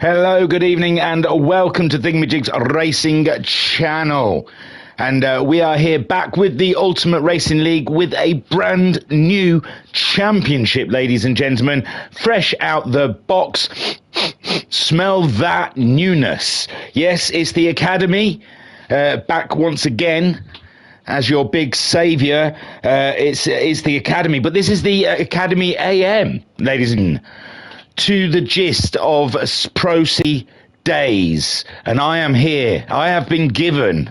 Hello, good evening, and welcome to Thingamajig's Racing Channel. And we are here back with the Ultimate Racing League with a brand new championship, ladies and gentlemen. Fresh out the box. Smell that newness. Yes, it's the Academy, back once again as your big saviour. It's the Academy, but this is the Academy AM, ladies and gentlemen. To the gist of Pro C days, and I am here. I have been given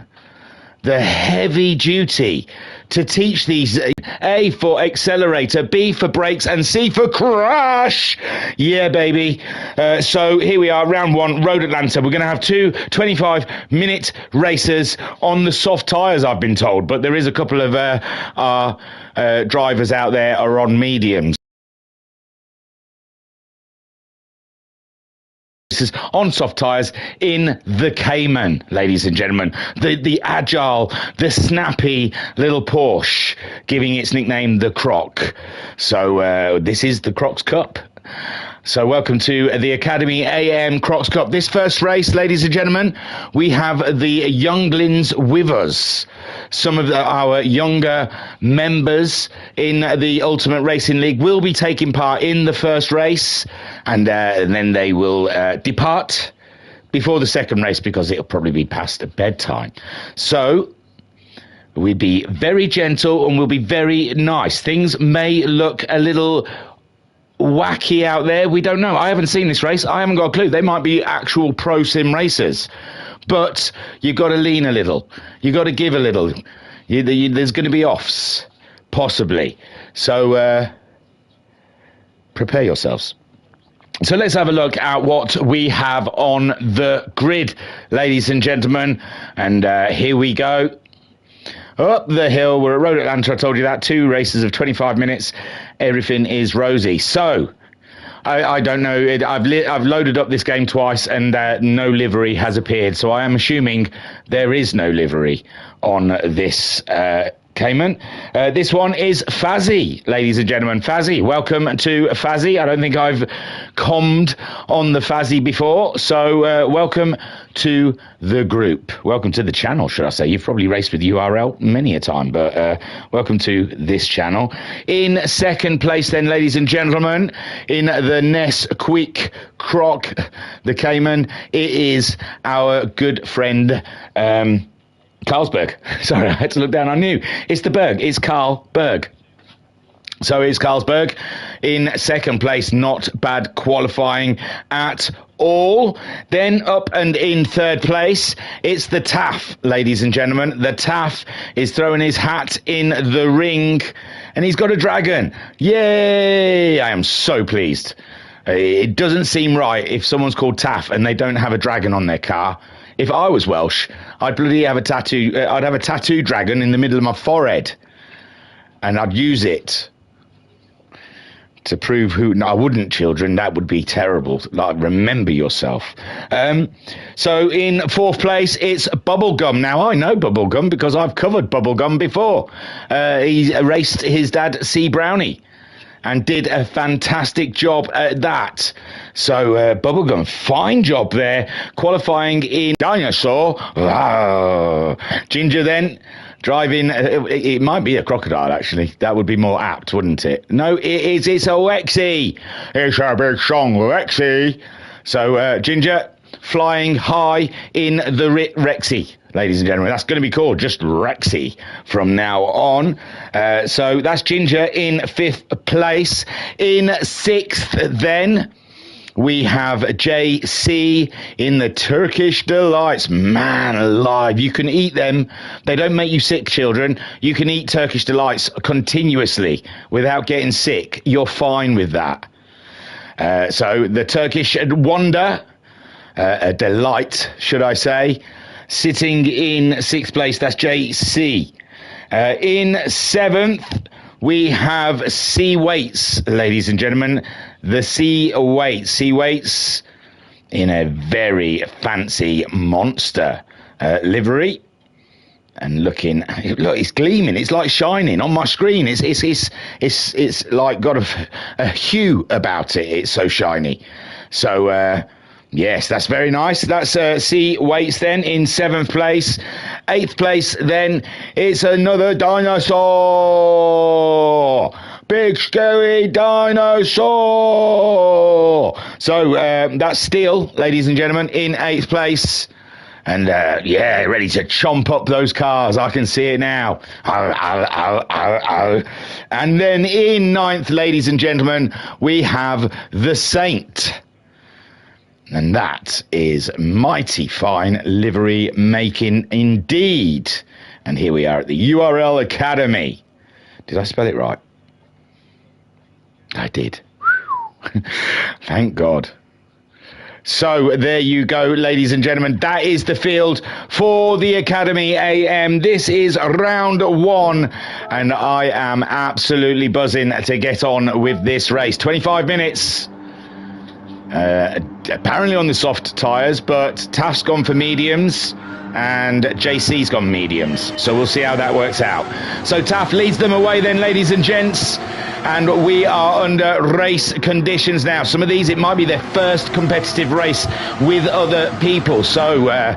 the heavy duty to teach these: A for accelerator, B for brakes, and C for crash. Yeah, baby. So here we are, round one, Road Atlanta. We're going to have two 25-minute races on the soft tyres, I've been told, but there is a couple of our drivers out there are on mediums. On soft tyres in the Cayman, ladies and gentlemen. The agile, the snappy little Porsche, giving its nickname the Croc. So this is the Croc's Cup. So welcome to the Academy AM Croc's Cup. This first race, ladies and gentlemen, we have the younglings with us. Some of our younger members in the Ultimate Racing League will be taking part in the first race, and then they will depart before the second race because it'll probably be past bedtime. So we'll be very gentle and we'll be very nice. Things may look a little wacky out there. We don't know. I haven't seen this race. I haven't got a clue. They might be actual pro sim racers. But you've got to lean a little. You've got to give a little. There's going to be offs, possibly. So prepare yourselves. So let's have a look at what we have on the grid, ladies and gentlemen. And here we go. Up the hill, we're at Road Atlanta, I told you that. 2 races of 25 minutes. Everything is rosy. So, I don't know. I've loaded up this game twice and no livery has appeared. So I am assuming there is no livery on this Cayman. This one is Fazzy, ladies and gentlemen. Fazzy, welcome to Fazzy. I don't think I've commed on the Fazzy before, so welcome to the group. Welcome to the channel, should I say. You've probably raced with URL many a time, but welcome to this channel. In second place then, ladies and gentlemen, in the Nesquik Croc, the Cayman, it is our good friend Carlsberg. Sorry, I had to look down. I knew. It's the Berg. It's Carl Berg. So it's Carlsberg in second place. Not bad qualifying at all. Then up and in third place, it's the Taff, ladies and gentlemen. The Taff is throwing his hat in the ring, and he's got a dragon. Yay! I am so pleased. It doesn't seem right if someone's called Taff and they don't have a dragon on their car. If I was Welsh, I'd bloody have a tattoo. I'd have a tattoo dragon in the middle of my forehead, and I'd use it to prove who. No, I wouldn't, children. That would be terrible. Like, remember yourself. So in fourth place, it's Bubblegum. Now I know Bubblegum because I've covered Bubblegum before. He raced his dad, C Brownie, and did a fantastic job at that. So, Bubblegum, fine job there, qualifying in Dinosaur. Wow. Ginger then, driving, it might be a crocodile, actually. That would be more apt, wouldn't it? No, it's a Wexy. It's a big strong Wexy. So, Ginger, flying high in the Rexy. Ladies and gentlemen, that's going to be called just Rexy from now on. So that's Ginger in fifth place. In sixth, then, we have JC in the Turkish Delights. Man alive, you can eat them. They don't make you sick, children. You can eat Turkish Delights continuously without getting sick. You're fine with that. So the Turkish Wonder, a delight, should I say, sitting in sixth place, that's JC. In seventh, we have C Weights, ladies and gentlemen. The C Weights. C Weights in a very fancy monster livery. And look, it's gleaming. It's like shining on my screen. It's like got a hue about it. It's so shiny. So Yes, that's very nice. That's C Waits then in 7th place. 8th place then, it's another dinosaur. Big scary dinosaur. So that's Steel, ladies and gentlemen, in 8th place. And yeah, ready to chomp up those cars. I can see it now. And then in 9th, ladies and gentlemen, we have the Saint. And that is mighty fine livery making indeed. And here we are at the URL Academy. Did I spell it right? I did. Thank God. So there you go, ladies and gentlemen. That is the field for the Academy AM. This is round 1, and I am absolutely buzzing to get on with this race. 25 minutes. Apparently on the soft tyres, but Taft's gone for mediums and JC's gone mediums, so we'll see how that works out. So Taft leads them away then, ladies and gents, and we are under race conditions now. Some of these, it might be their first competitive race with other people, so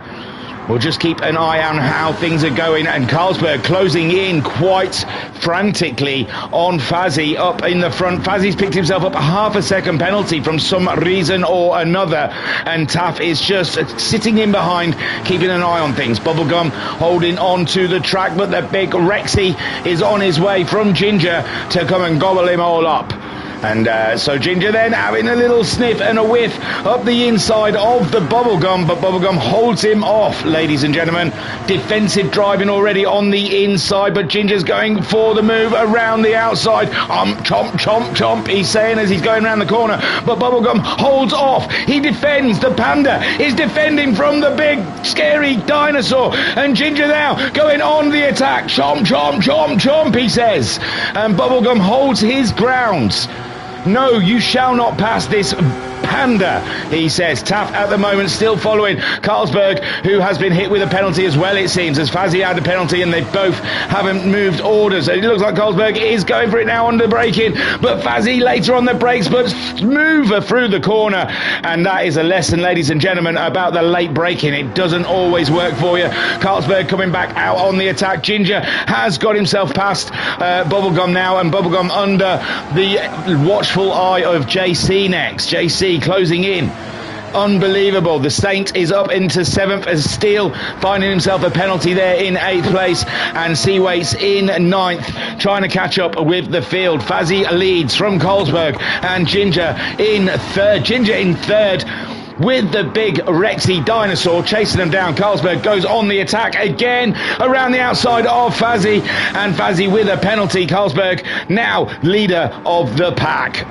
we'll just keep an eye on how things are going. And Carlsberg closing in quite frantically on Fazzy up in the front. Fazzy's picked himself up a half a second penalty from some reason or another, and Taff is just sitting in behind, keeping an eye on things. Bubblegum holding on to the track, but the big Rexy is on his way from Ginger to come and gobble him all up. And so Ginger then having a little sniff and a whiff up the inside of the Bubblegum, but Bubblegum holds him off, ladies and gentlemen. Defensive driving already on the inside, but Ginger's going for the move around the outside. Chomp, chomp, chomp, he's saying as he's going around the corner, but Bubblegum holds off. He defends. The Panda is defending from the big, scary dinosaur, and Ginger now going on the attack. Chomp, chomp, chomp, chomp, he says. And Bubblegum holds his ground. No, you shall not pass this Panda, he says. Taft at the moment still following Carlsberg, who has been hit with a penalty as well, it seems, as Fazzy had a penalty and they both haven't moved orders. It looks like Carlsberg is going for it now on the braking, but Fazzy later on the brakes, but smoother through the corner. And that is a lesson, ladies and gentlemen, about the late braking. It doesn't always work for you. Carlsberg coming back out on the attack. Ginger has got himself past Bubblegum now, and Bubblegum under the watchful eye of JC next. JC closing in. Unbelievable. The Saint is up into 7th as Steele finding himself a penalty there in 8th place, and Seawaits in 9th trying to catch up with the field. Fazzy leads from Carlsberg, and Ginger in 3rd. Ginger in 3rd with the big Rexy dinosaur chasing them down. Carlsberg goes on the attack again around the outside of Fazzy, and Fazzy with a penalty. Carlsberg now leader of the pack.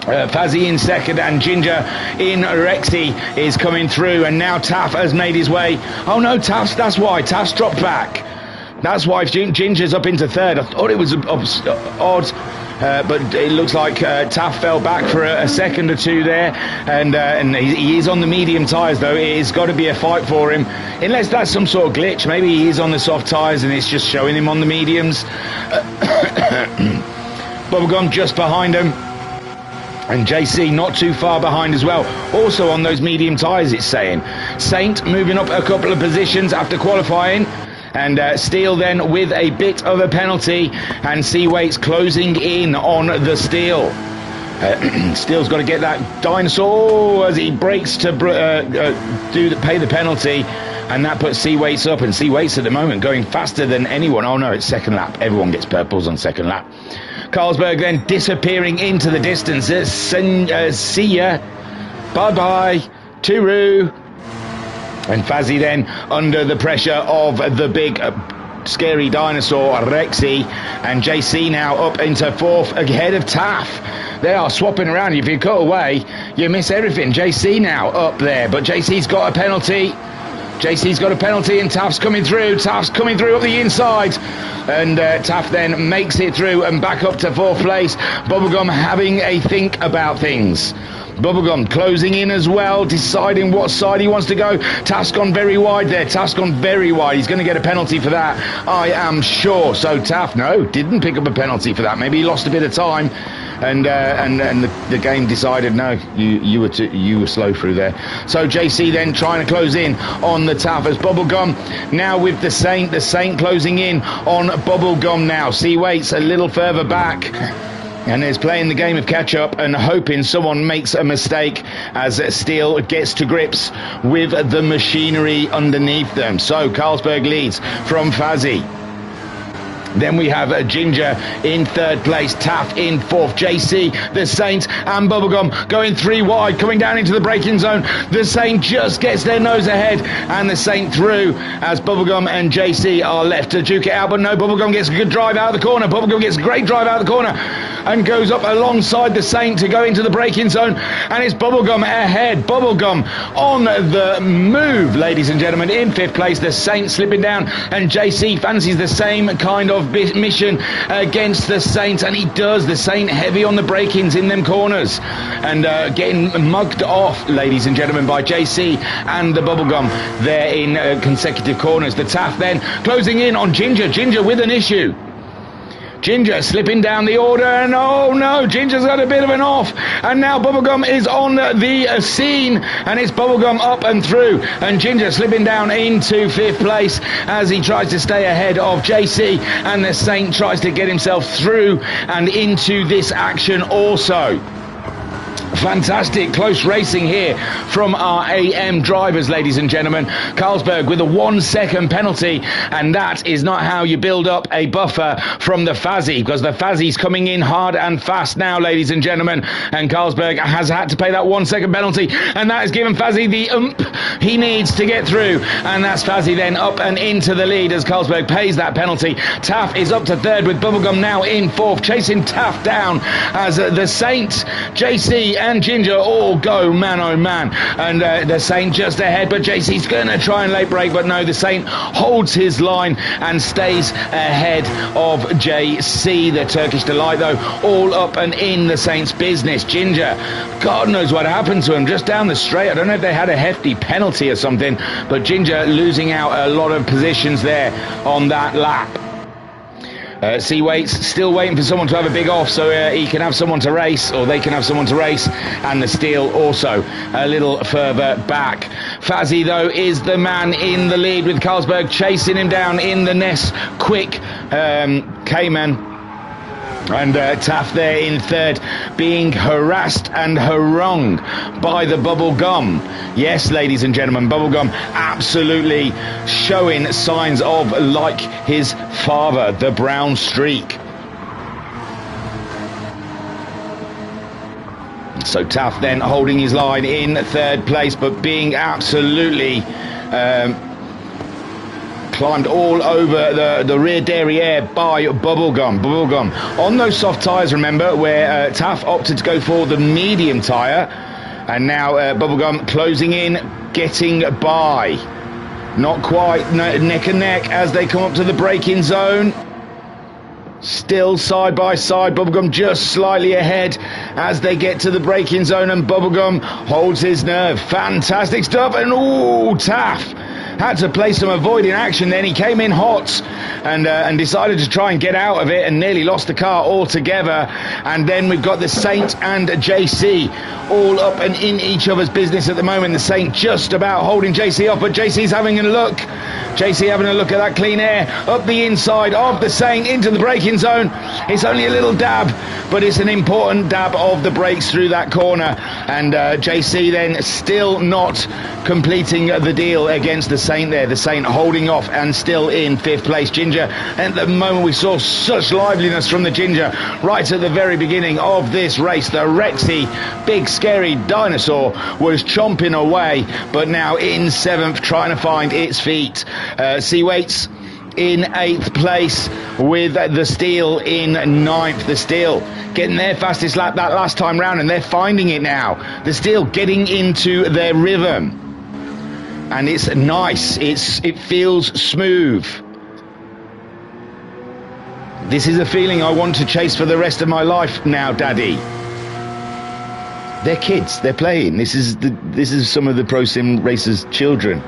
Fazzy in 2nd, and Ginger in Rexy is coming through, and now Taff has made his way. Oh no, Taff's, that's why Taff's dropped back. That's why Ginger's up into 3rd. I thought it was odd, but it looks like Taff fell back for a second or two there, and he is on the medium tyres though. It's got to be a fight for him, unless that's some sort of glitch. Maybe he is on the soft tyres and it's just showing him on the mediums. Bubblegum just behind him, and JC not too far behind as well, also on those medium tyres, it's saying. Saint moving up a couple of positions after qualifying, and Steele then with a bit of a penalty, and Seawaits closing in on the Steele. Steele's got to get that dinosaur as he breaks to pay the penalty, and that puts Seawaits up, and Seawaits at the moment going faster than anyone. Oh no, it's 2nd lap. Everyone gets purples on 2nd lap. Carlsberg then disappearing into the distance. See ya. Bye-bye. Tooroo. And Fazzy then under the pressure of the big scary dinosaur Rexy, and JC now up into 4th ahead of Taff. They are swapping around. If you cut away, you miss everything. JC now up there, but JC's got a penalty. JC's got a penalty, and Taft's coming through. Taft's coming through up the inside, and Taft then makes it through and back up to 4th place. Bubblegum having a think about things. Bubblegum closing in as well, deciding what side he wants to go. Taft's gone very wide there. Taft's gone very wide. He's going to get a penalty for that, I am sure. So Taft, no, didn't pick up a penalty for that. Maybe he lost a bit of time. and the game decided no, you were slow through there. So JC then trying to close in on the Taff as Bubblegum now with the Saint closing in on Bubblegum now. C waits a little further back and is playing the game of catch-up and hoping someone makes a mistake as Steele gets to grips with the machinery underneath them. So Carlsberg leads from Fazzy. Then we have Ginger in third place, Taff in fourth, JC, the Saint and Bubblegum going 3 wide, coming down into the braking zone. The Saint just gets their nose ahead and the Saint through as Bubblegum and JC are left to duke it out. But no, Bubblegum gets a good drive out of the corner. Bubblegum gets a great drive out of the corner and goes up alongside the Saint to go into the braking zone. And it's Bubblegum ahead. Bubblegum on the move, ladies and gentlemen, in fifth place. The Saint slipping down and JC fancies the same kind of mission against the Saint, and he does. The Saint heavy on the break-ins in them corners and getting mugged off, ladies and gentlemen, by JC and the Bubblegum there in consecutive corners. The Taff then closing in on Ginger with an issue. Ginger slipping down the order, and oh no, Ginger's got a bit of an off, and now Bubblegum is on the scene, and it's Bubblegum up and through, and Ginger slipping down into fifth place as he tries to stay ahead of JC, and the Saint tries to get himself through and into this action also. Fantastic close racing here from our AM drivers, ladies and gentlemen. Carlsberg with a 1 second penalty, and that is not how you build up a buffer from the Fazzy, because the Fazzy's coming in hard and fast now, ladies and gentlemen, and Carlsberg has had to pay that 1 second penalty, and that has given Fazzy the oomph he needs to get through, and that's Fazzy then up and into the lead as Carlsberg pays that penalty. Taff is up to third with Bubblegum now in fourth, chasing Taff down as the Saint, JC and Ginger all go man oh man, and the Saint just ahead, but JC's gonna try and late break, but no, the Saint holds his line and stays ahead of JC. The Turkish Delight though all up and in the Saint's business. Ginger, God knows what happened to him just down the straight. I don't know if they had a hefty penalty or something, but Ginger losing out a lot of positions there on that lap. C waits, still waiting for someone to have a big off so he can have someone to race, or they can have someone to race, and the Steel also a little further back. Fazzy though is the man in the lead with Carlsberg chasing him down in the Ness Quick Cayman. And Taff there in third, being harassed and harangued by the Bubblegum. Yes, ladies and gentlemen, Bubblegum absolutely showing signs of like his father, the brown streak. So Taff then holding his line in third place, but being absolutely climbed all over the rear derriere by Bubblegum. Bubblegum on those soft tyres, remember, where Taff opted to go for the medium tyre, and now Bubblegum closing in, getting by. Not quite neck and neck as they come up to the braking zone. Still side by side, Bubblegum just slightly ahead as they get to the braking zone, and Bubblegum holds his nerve. Fantastic stuff, and ooh, Taff had to play some avoiding action then. He came in hot and decided to try and get out of it and nearly lost the car altogether. And then we've got the Saint and JC all up and in each other's business at the moment. The Saint just about holding JC off, but JC's having a look. JC having a look at that clean air up the inside of the Saint into the braking zone. It's only a little dab, but it's an important dab of the brakes through that corner. And JC then still not completing the deal against the Saint there. The Saint holding off and still in fifth place. Ginger, at the moment we saw such liveliness from the Ginger right at the very beginning of this race. The Rexy big scary dinosaur was chomping away, but now in seventh trying to find its feet. C waits in eighth place with the Steel in ninth. The Steel getting their fastest lap that last time round, and they're finding it now. The Steel getting into their rhythm, and it's nice. It feels smooth. This is a feeling I want to chase for the rest of my life now, Daddy. They're kids. They're playing. This is some of the Pro Sim racers' children.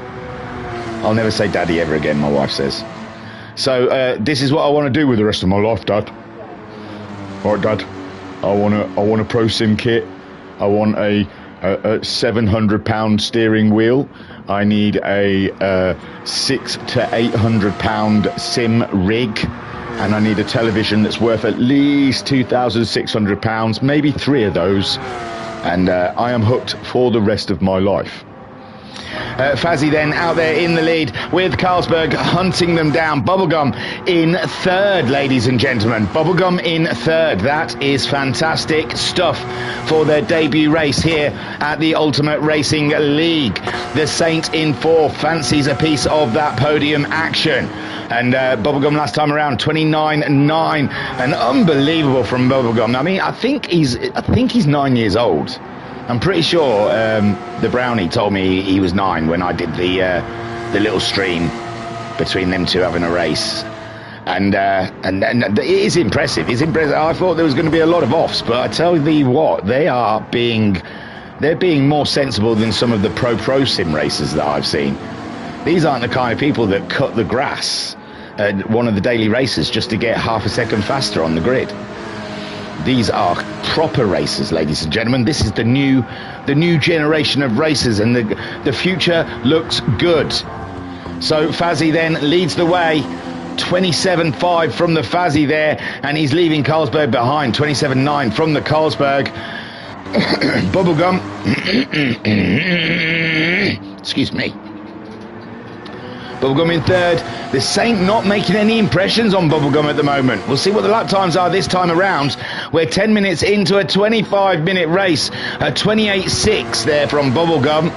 I'll never say Daddy ever again, my wife says. So this is what I want to do with the rest of my life, Dad. All right, Dad. I want a Pro Sim kit. I want a £700 steering wheel. I need a £600 to £800 sim rig, and I need a television that's worth at least £2,600, maybe 3 of those, and I am hooked for the rest of my life. Fazzy then out there in the lead with Carlsberg hunting them down. Bubblegum in third, ladies and gentlemen. Bubblegum in third. That is fantastic stuff for their debut race here at the Ultimate Racing League. The Saint in fourth fancies a piece of that podium action. And Bubblegum last time around 29.9, and unbelievable from Bubblegum. I mean, I think he's 9 years old. I'm pretty sure the Brownie told me he was 9 when I did the little stream between them two having a race, and it is impressive. It's impressive. I thought there was going to be a lot of offs, but I tell you what, they're being more sensible than some of the pro sim racers that I've seen. These aren't the kind of people that cut the grass at one of the daily races just to get half a second faster on the grid. These are proper racers, ladies and gentlemen. This is the new generation of racers, and the future looks good. So Fazzy then leads the way, 27.5 from the Fazzy there, and he's leaving Carlsberg behind, 27.9 from the Carlsberg. Bubblegum, excuse me. Bubblegum in third. The Saint not making any impressions on Bubblegum at the moment. We'll see what the lap times are this time around. We're 10 minutes into a 25-minute race. A 28.6 there from Bubblegum.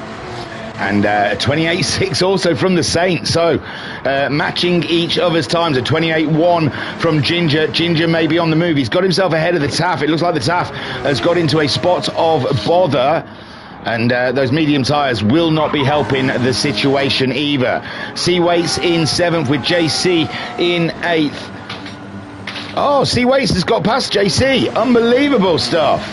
And 28.6 also from the Saint. So matching each other's times. A 28.1 from Ginger. Ginger may be on the move. He's got himself ahead of the Taff. It looks like the Taff has got into a spot of bother. And those medium tyres will not be helping the situation either. Seawaits in 7th with JC in 8th. Oh, Seawaits has got past JC. Unbelievable stuff.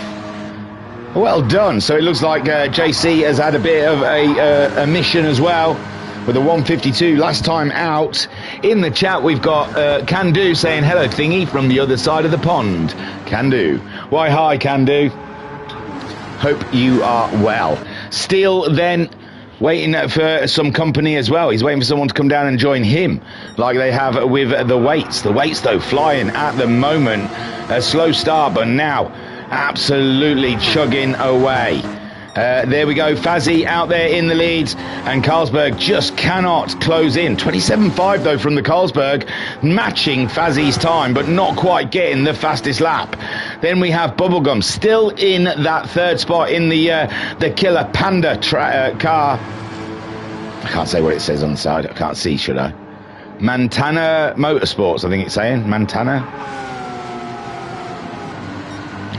Well done. So it looks like JC has had a bit of a mission as well with a 152 last time out. In the chat we've got Can Do saying hello thingy from the other side of the pond. Can Do. Why hi Can Do. Hope you are well. Steele then waiting for some company as well. He's waiting for someone to come down and join him, like they have with the Waits. The Waits, though, flying at the moment. A slow start, but now absolutely chugging away. There we go, Fazzy out there in the lead, and Carlsberg just cannot close in. 27.5 though from the Carlsberg, matching Fazzy's time, but not quite getting the fastest lap. Then we have Bubblegum still in that third spot in the Killer Panda car. I can't say what it says on the side. I can't see, should I? Montana Motorsports, I think it's saying. Montana.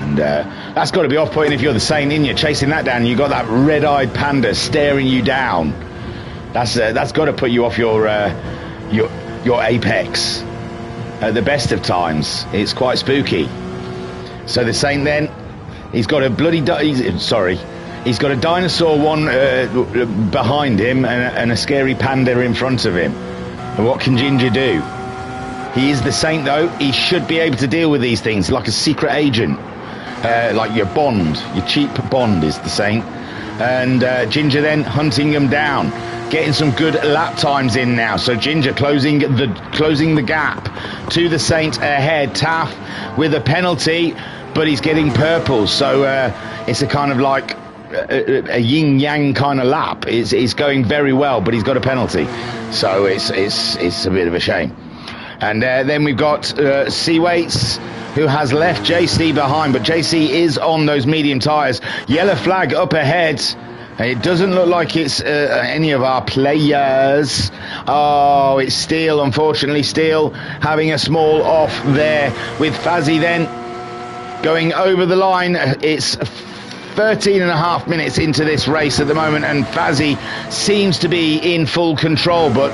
And that's got to be off-putting if you're the Saint, in you chasing that down. You got that red-eyed panda staring you down. That's got to put you off your apex. At the best of times, it's quite spooky. So the Saint then, he's got a he's got a dinosaur one behind him and a scary panda in front of him. And what can Ginger do? He is the Saint though. He should be able to deal with these things like a secret agent. Like your Bond, your cheap Bond is the Saint. And Ginger then hunting them down, getting some good lap times in now. So Ginger closing the gap to the Saint ahead. Taff with a penalty, but he's getting purple. So it's a kind of like a yin-yang kind of lap. It's going very well, but he's got a penalty. So it's a bit of a shame. And then we've got Seawaits, who has left JC behind, but JC is on those medium tyres. Yellow flag up ahead. It doesn't look like it's any of our players. Oh, it's Steele, unfortunately. Steele having a small off there with Fazzy then going over the line. It's 13 and a half minutes into this race at the moment, and Fazzy seems to be in full control, but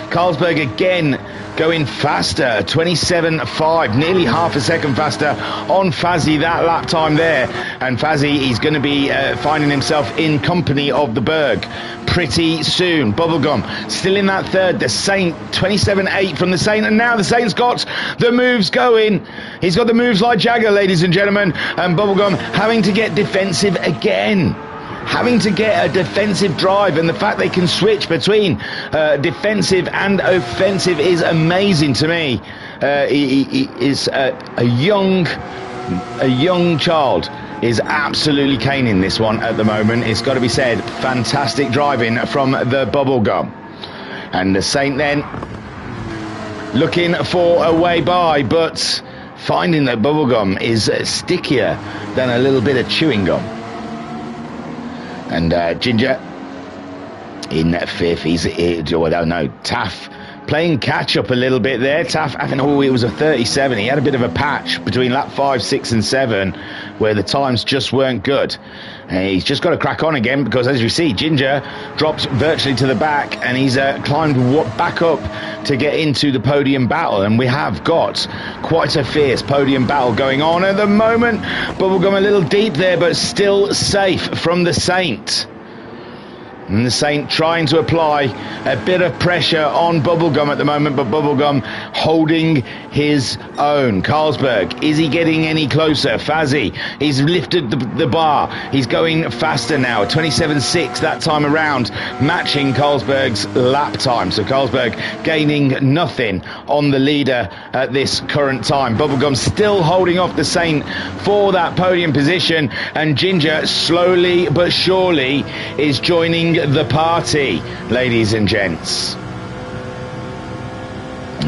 Carlsberg again going faster, 27.5, nearly half a second faster on Fazzy that lap time there. And Fazzy is going to be finding himself in company of the Berg pretty soon. Bubblegum still in that third. The Saint, 27.8 from the Saint, and now the Saint's got the moves going. He's got the moves like Jagger, ladies and gentlemen, and Bubblegum having to get defensive again. Having to get a defensive drive, and the fact they can switch between defensive and offensive is amazing to me. He is a young child. Is absolutely caning this one at the moment. It's got to be said, fantastic driving from the Bubblegum. And the Saint then looking for a way by, but finding that Bubblegum is stickier than a little bit of chewing gum. And Ginger in fifth. He's, I don't know, Taff playing catch up a little bit there. Taff having, it was a 37. He had a bit of a patch between lap 5, 6 and 7 where the times just weren't good. And he's just got to crack on again, because as you see, Ginger drops virtually to the back, and he's climbed back up to get into the podium battle. And we have got quite a fierce podium battle going on at the moment. Bubblegum a little deep there, but still safe from the Saint. And the Saint trying to apply a bit of pressure on Bubblegum at the moment, but Bubblegum holding his own. Carlsberg, is he getting any closer? Fazzy, he's lifted the bar. He's going faster now, 27.6 that time around, matching Carlsberg's lap time. So Carlsberg gaining nothing on the leader at this current time. Bubblegum still holding off the Saint for that podium position, and Ginger slowly but surely is joining the party, ladies and gents.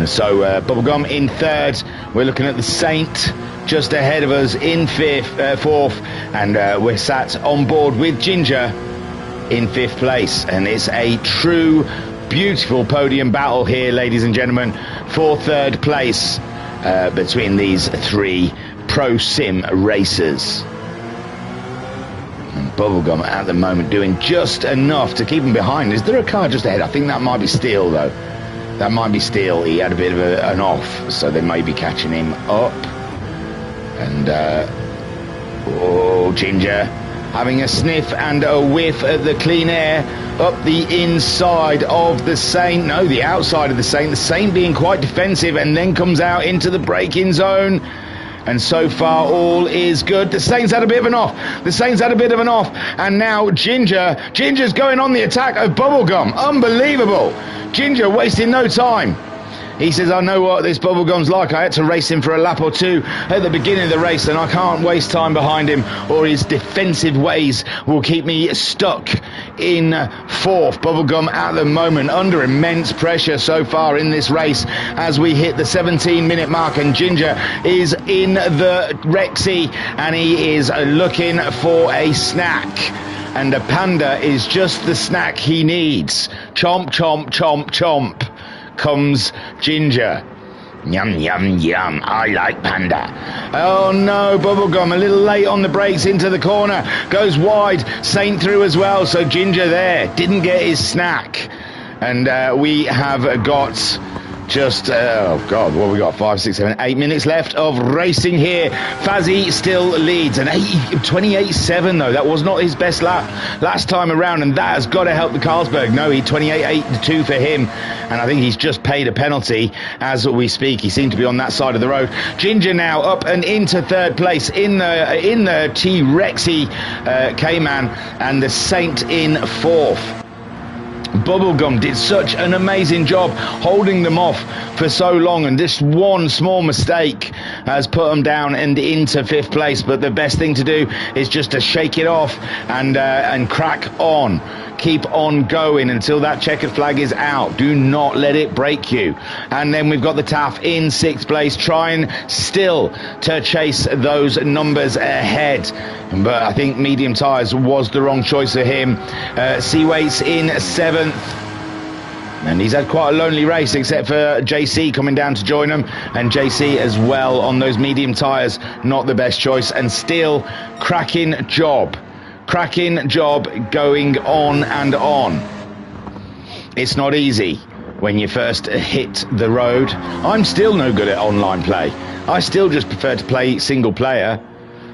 So Bubblegum in third. We're looking at the Saint just ahead of us in fourth, and we're sat on board with Ginger in fifth place. And it's a true beautiful podium battle here, ladies and gentlemen, for third place between these three Pro Sim racers. Bubblegum at the moment doing just enough to keep him behind. Is there a car just ahead? I think that might be Steele, though. That might be Steele. He had a bit of an off, so they may be catching him up. And Ginger having a sniff and a whiff at the clean air up the inside of the Saint. No, the outside of the Saint. The Saint being quite defensive, and then comes out into the braking zone. And so far, all is good. The Saint's had a bit of an off. And now Ginger's going on the attack of Bubblegum. Unbelievable. Ginger wasting no time. He says, I know what this Bubblegum's like. I had to race him for a lap or two at the beginning of the race, and I can't waste time behind him, or his defensive ways will keep me stuck in fourth. Bubblegum at the moment under immense pressure so far in this race as we hit the 17-minute mark, and Ginger is in the Rexy, and he is looking for a snack. And a Panda is just the snack he needs. Chomp, chomp, chomp, chomp comes Ginger. Yum, yum, yum. I like Panda. Oh no, Bubblegum a little late on the brakes into the corner. Goes wide. Saint through as well. So Ginger there didn't get his snack. And we have got just, oh God, what have we got? 5, 6, 7, 8 minutes left of racing here. Fazzy still leads. And 28.7 though. That was not his best lap last time around. And that has got to help the Carlsberg. No, he 28.82 for him. And I think he's just paid a penalty as we speak. He seemed to be on that side of the road. Ginger now up and into third place in the T-Rexy Cayman, and the Saint in fourth. Bubblegum did such an amazing job holding them off for so long, and this one small mistake has put them down and into fifth place. But the best thing to do is just to shake it off and crack on. Keep on going until that checkered flag is out. Do not let it break you. And then we've got the Taff in sixth place, trying still to chase those numbers ahead. But I think medium tyres was the wrong choice for him. Seawait's in seventh. And he's had quite a lonely race, except for JC coming down to join him. And JC as well on those medium tyres, not the best choice. And still cracking job going on and on. It's not easy when you first hit the road. I'm still no good at online play. I still just prefer to play single player.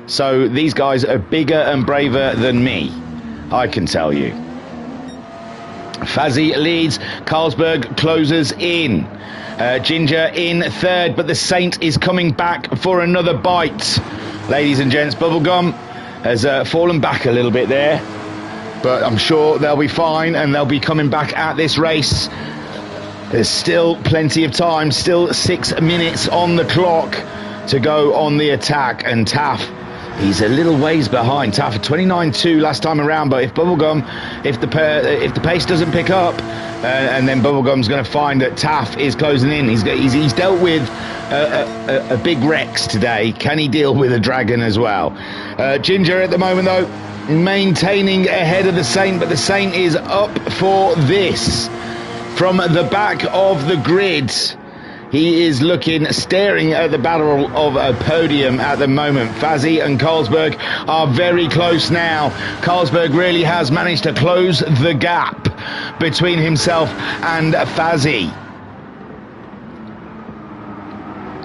So these guys are bigger and braver than me, I can tell you. Fazzy leads, Carlsberg closes in. Ginger in third, but the Saint is coming back for another bite. Ladies and gents, Bubblegum has fallen back a little bit there, but I'm sure they'll be fine and they'll be coming back at this race. There's still plenty of time, still 6 minutes on the clock to go on the attack, and Taff, he's a little ways behind. Taff at 29.2 last time around, but if Bubblegum, if the pace doesn't pick up, and then Bubblegum's going to find that Taff is closing in. He's dealt with a big Rex today. Can he deal with a Dragon as well? Ginger at the moment though, maintaining ahead of the Saint, but the Saint is up for this. From the back of the grid, he is staring at the battle of a podium at the moment. Fazzy and Carlsberg are very close now. Carlsberg really has managed to close the gap between himself and Fazzy.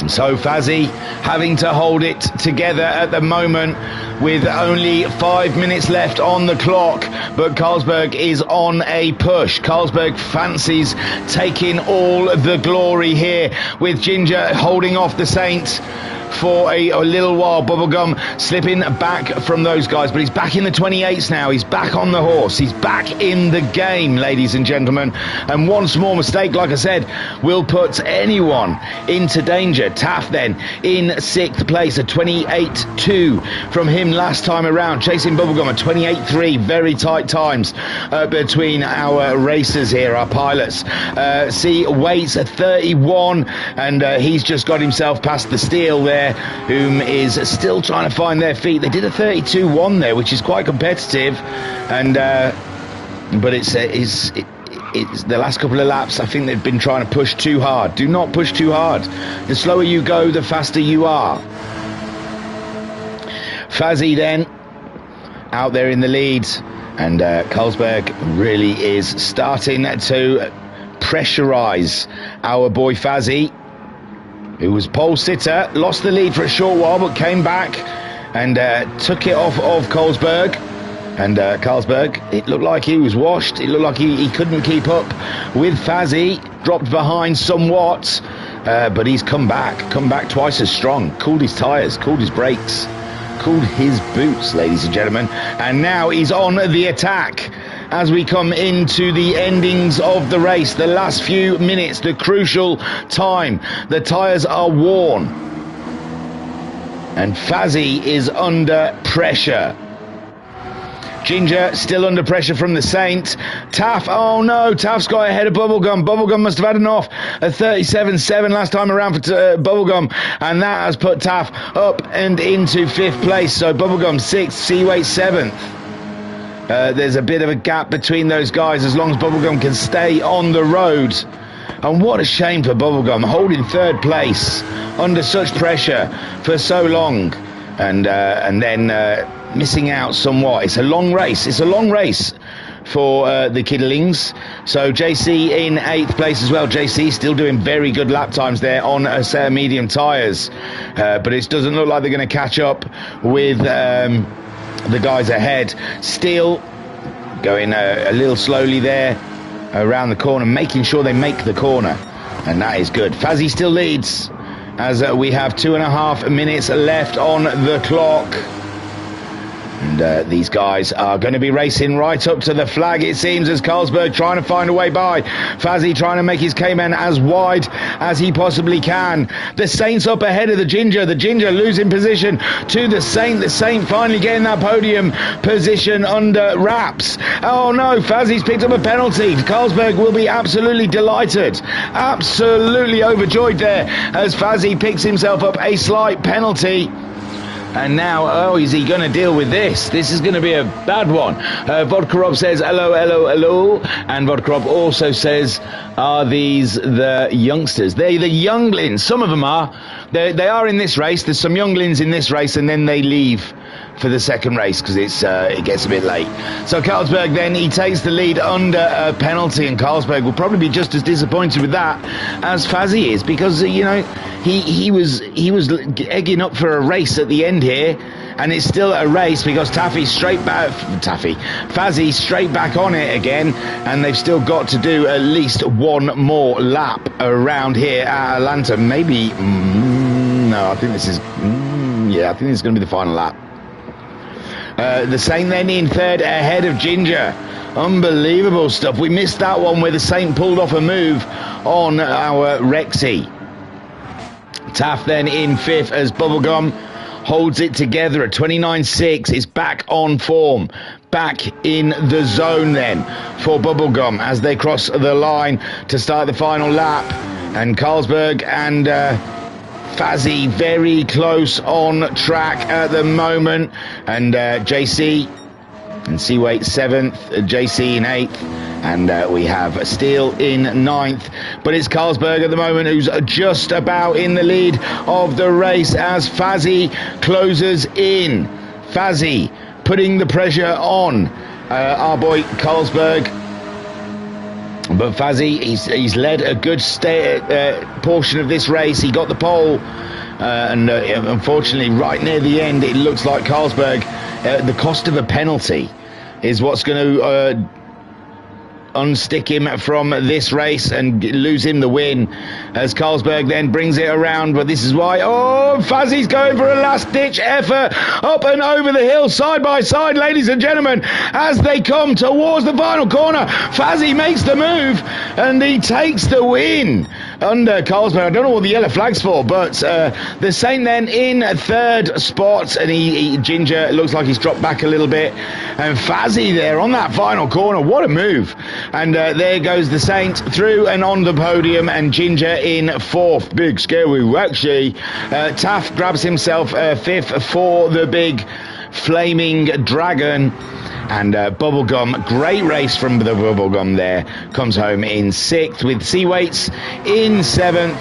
So Fazzy having to hold it together at the moment with only 5 minutes left on the clock, but Carlsberg is on a push. Carlsberg fancies taking all the glory here, with Ginger holding off the Saint for a little while. Bubblegum slipping back from those guys, but he's back in the 28s now. He's back on the horse. He's back in the game, ladies and gentlemen. And one small mistake, like I said, will put anyone into danger. Taff then in 6th place, a 28.2 from him last time around, chasing Bubblegum at 28.3. Very tight times between our racers here, our pilots. See, Waits at 31, and he's just got himself past the Steel there, whom is still trying to find their feet. They did a 32.1 there, which is quite competitive, and but it's the last couple of laps. I think they've been trying to push too hard. Do not push too hard. The slower you go, the faster you are. Fazzy then out there in the lead, and Carlsberg really is starting to pressurise our boy Fazzy, who was pole sitter, lost the lead for a short while, but came back and took it off of Carlsberg. And Carlsberg, it looked like he was washed. It looked like he couldn't keep up with Fazzy, dropped behind somewhat, but he's come back twice as strong, cooled his tyres, cooled his brakes, cooled his boots, ladies and gentlemen. And now he's on the attack as we come into the endings of the race, the last few minutes, the crucial time. The tyres are worn, and Fazzy is under pressure. Ginger still under pressure from the Saint. Taff, oh no, Taff's got ahead of Bubblegum. Bubblegum must have had enough. A 37.7 last time around for Bubblegum, and that has put Taff up and into 5th place. So Bubblegum 6th, Seaway 7th. There's a bit of a gap between those guys as long as Bubblegum can stay on the road. And what a shame for Bubblegum, holding 3rd place under such pressure for so long, and then missing out somewhat. It's a long race. It's a long race for the Kiddlings. So JC in 8th place as well. JC still doing very good lap times there on a set of medium tyres, but it doesn't look like they're going to catch up with the guys ahead. Still going a little slowly there around the corner, making sure they make the corner, and that is good. Fazzy still leads as we have 2.5 minutes left on the clock. And these guys are going to be racing right up to the flag, it seems, as Carlsberg trying to find a way by. Fazzy trying to make his Cayman as wide as he possibly can. The Saint's up ahead of the Ginger losing position to the Saint. The Saint finally getting that podium position under wraps. Oh no, Fazzy's picked up a penalty. Carlsberg will be absolutely delighted, absolutely overjoyed there, as Fazzy picks himself up a slight penalty. And now, oh, is he going to deal with this? This is going to be a bad one. Vodka Rob says, hello, hello, hello. And Vodka Rob also says, are these the youngsters? They're the younglings. Some of them are. They are in this race. There's some younglings in this race, and then they leave for the second race because it gets a bit late. So Carlsberg then, he takes the lead under a penalty, and Carlsberg will probably be just as disappointed with that as Fazzy is, because he was egging up for a race at the end here, and it's still a race because Fazzy straight back on it again, and they've still got to do at least one more lap around here at Atlanta. Maybe no, I think this is I think this is going to be the final lap. The Saint then in third ahead of Ginger. Unbelievable stuff. We missed that one where the Saint pulled off a move on our Rexy. Taff then in fifth as Bubblegum holds it together at 29.6. Is back on form. Back in the zone then for Bubblegum as they cross the line to start the final lap. And Carlsberg and Fazzy very close on track at the moment. And JC and Seaweight 7th, JC in 8th. And we have Steele in 9th. But it's Carlsberg at the moment who's just about in the lead of the race as Fazzy closes in. Fazzy putting the pressure on our boy Carlsberg. But Fazzy, he's led a good portion of this race. He got the pole. And unfortunately, right near the end, it looks like Carlsberg, the cost of a penalty is what's going to unstick him from this race and lose him the win, as Carlsberg then brings it around. But this is why Fazzy's going for a last ditch effort up and over the hill, side by side, ladies and gentlemen, as they come towards the final corner. Fazzy makes the move and he takes the win under Carlsberg. I don't know what the yellow flag's for, but the Saint then in third spot, and Ginger looks like he's dropped back a little bit, and Fazzy there on that final corner. What a move. And there goes the Saint through and on the podium, and Ginger in fourth. Big scary actually. Taff grabs himself fifth for the big flaming dragon. And Bubblegum, great race from the Bubblegum there, comes home in sixth, with Seaweights in seventh.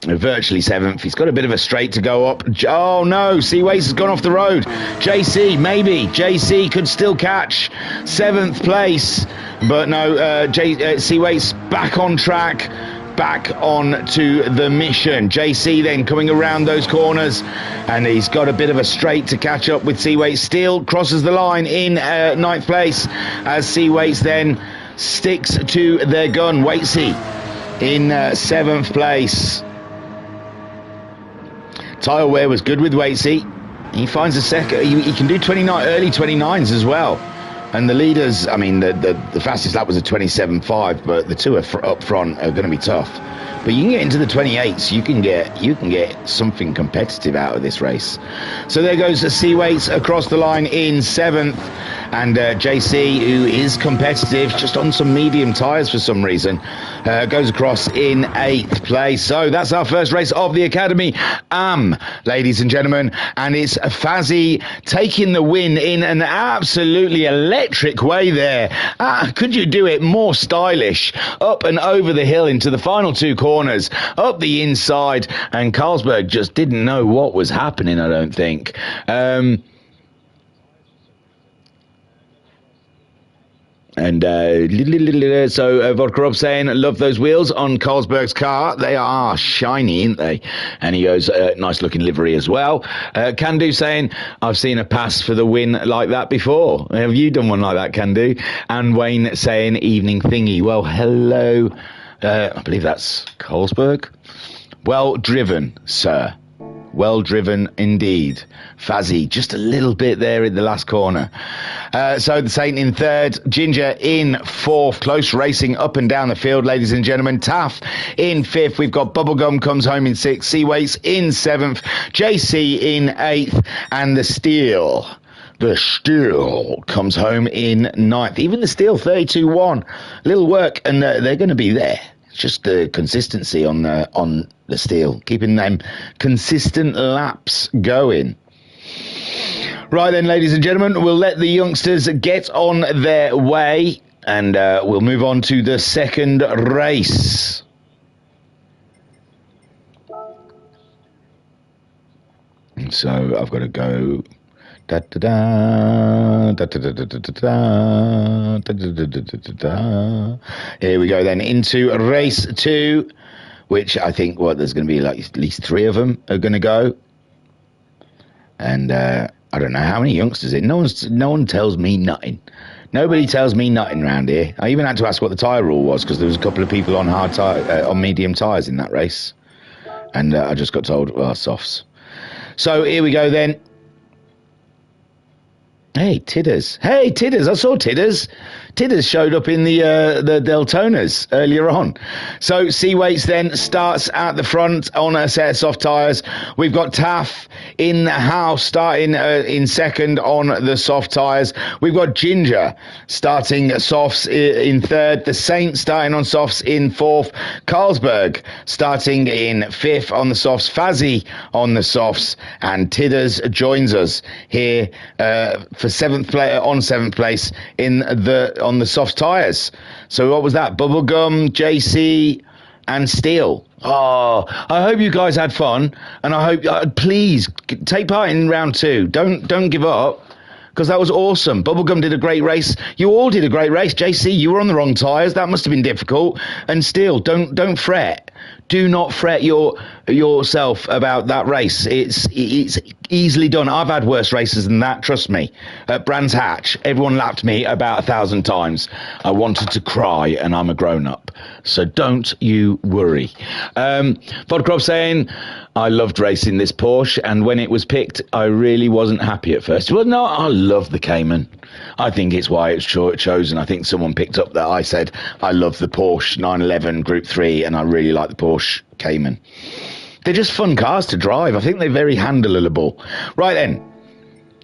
Virtually seventh. He's got a bit of a straight to go up. Oh no, Seaweights has gone off the road. JC, maybe. JC could still catch seventh place. But no, Seaweights back on track. Back on to the mission. JC then coming around those corners, and he's got a bit of a straight to catch up with Seaweights. Steele crosses the line in ninth place as Seaweights then sticks to their gun. Waitsy in seventh place. Tile wear was good with Waitsy. He finds a second. He can do early 29s as well. And the leaders, I mean, the fastest lap was a 27.5, but the two up front are going to be tough. But you can get into the 28s. You can get something competitive out of this race. So there goes the Seaweights across the line in seventh, and JC, who is competitive, just on some medium tyres for some reason, goes across in eighth place. So that's our first race of the Academy, ladies and gentlemen, and it's Fazzy taking the win in an absolutely electric way there. Could you do it more stylish? Up and over the hill into the final two corners, up the inside, and Carlsberg just didn't know what was happening, I don't think. And so Vodka Rob saying, love those wheels on Carlsberg's car. They are shiny, aren't they? And he goes, nice looking livery as well. Can-Do saying, I've seen a pass for the win like that before. Have you done one like that, Can-Do? And Wayne saying, evening thingy. Well, hello. I believe that's Carlsberg. Well driven, sir. Well driven indeed. Fazzy, just a little bit there in the last corner. So the Saint in third, Ginger in fourth. Close racing up and down the field, ladies and gentlemen. Taff in fifth. We've got Bubblegum comes home in sixth. Seaweights in seventh. JC in eighth. And the Steel comes home in ninth. Even the Steel 32-1. Little work, and they're going to be there. Just the consistency on the Steel, keeping them consistent laps going. Right then, ladies and gentlemen, we'll let the youngsters get on their way, and we'll move on to the second race. So I've got to go. Da, da, da, da, da, da, da, da, da, da, da, da, da, da. Here we go then into race 2, which I think there's going to be like at least 3 of them are going to go, and I don't know how many youngsters in. No one tells me nothing. Nobody tells me nothing around here. I even had to ask what the tyre rule was because there was a couple of people on on medium tyres in that race, and I just got told, well, softs. So here we go then. Hey, Tidders. I saw Tidders. Tidders showed up in the Deltonas earlier on. So Seawaits then starts at the front on a set of soft tyres. We've got Taff in the house starting in second on the soft tyres. We've got Ginger starting softs in third. The Saint starting on softs in fourth. Carlsberg starting in fifth on the softs. Fazzy on the softs. And Tidders joins us here for seventh place on the soft tyres. So what was that? Bubblegum, JC, and Steel. Oh, I hope you guys had fun, and I hope please take part in round 2. Don't give up, because that was awesome. Bubblegum did a great race. You all did a great race. JC, you were on the wrong tyres. That must have been difficult. And Steel, don't fret. Do not fret yourself about that race. It's easily done. I've had worse races than that, trust me. At Brands Hatch, everyone lapped me about 1,000 times. I wanted to cry, and I'm a grown-up. So don't you worry. Vodcrop saying, I loved racing this Porsche, and when it was picked, I really wasn't happy at first. Well, no, I love the Cayman. I think it's why it's chosen. I think someone picked up that I said, I love the Porsche 911 Group 3, and I really like the Porsche Cayman. They're just fun cars to drive. I think they're very handleable. Right then,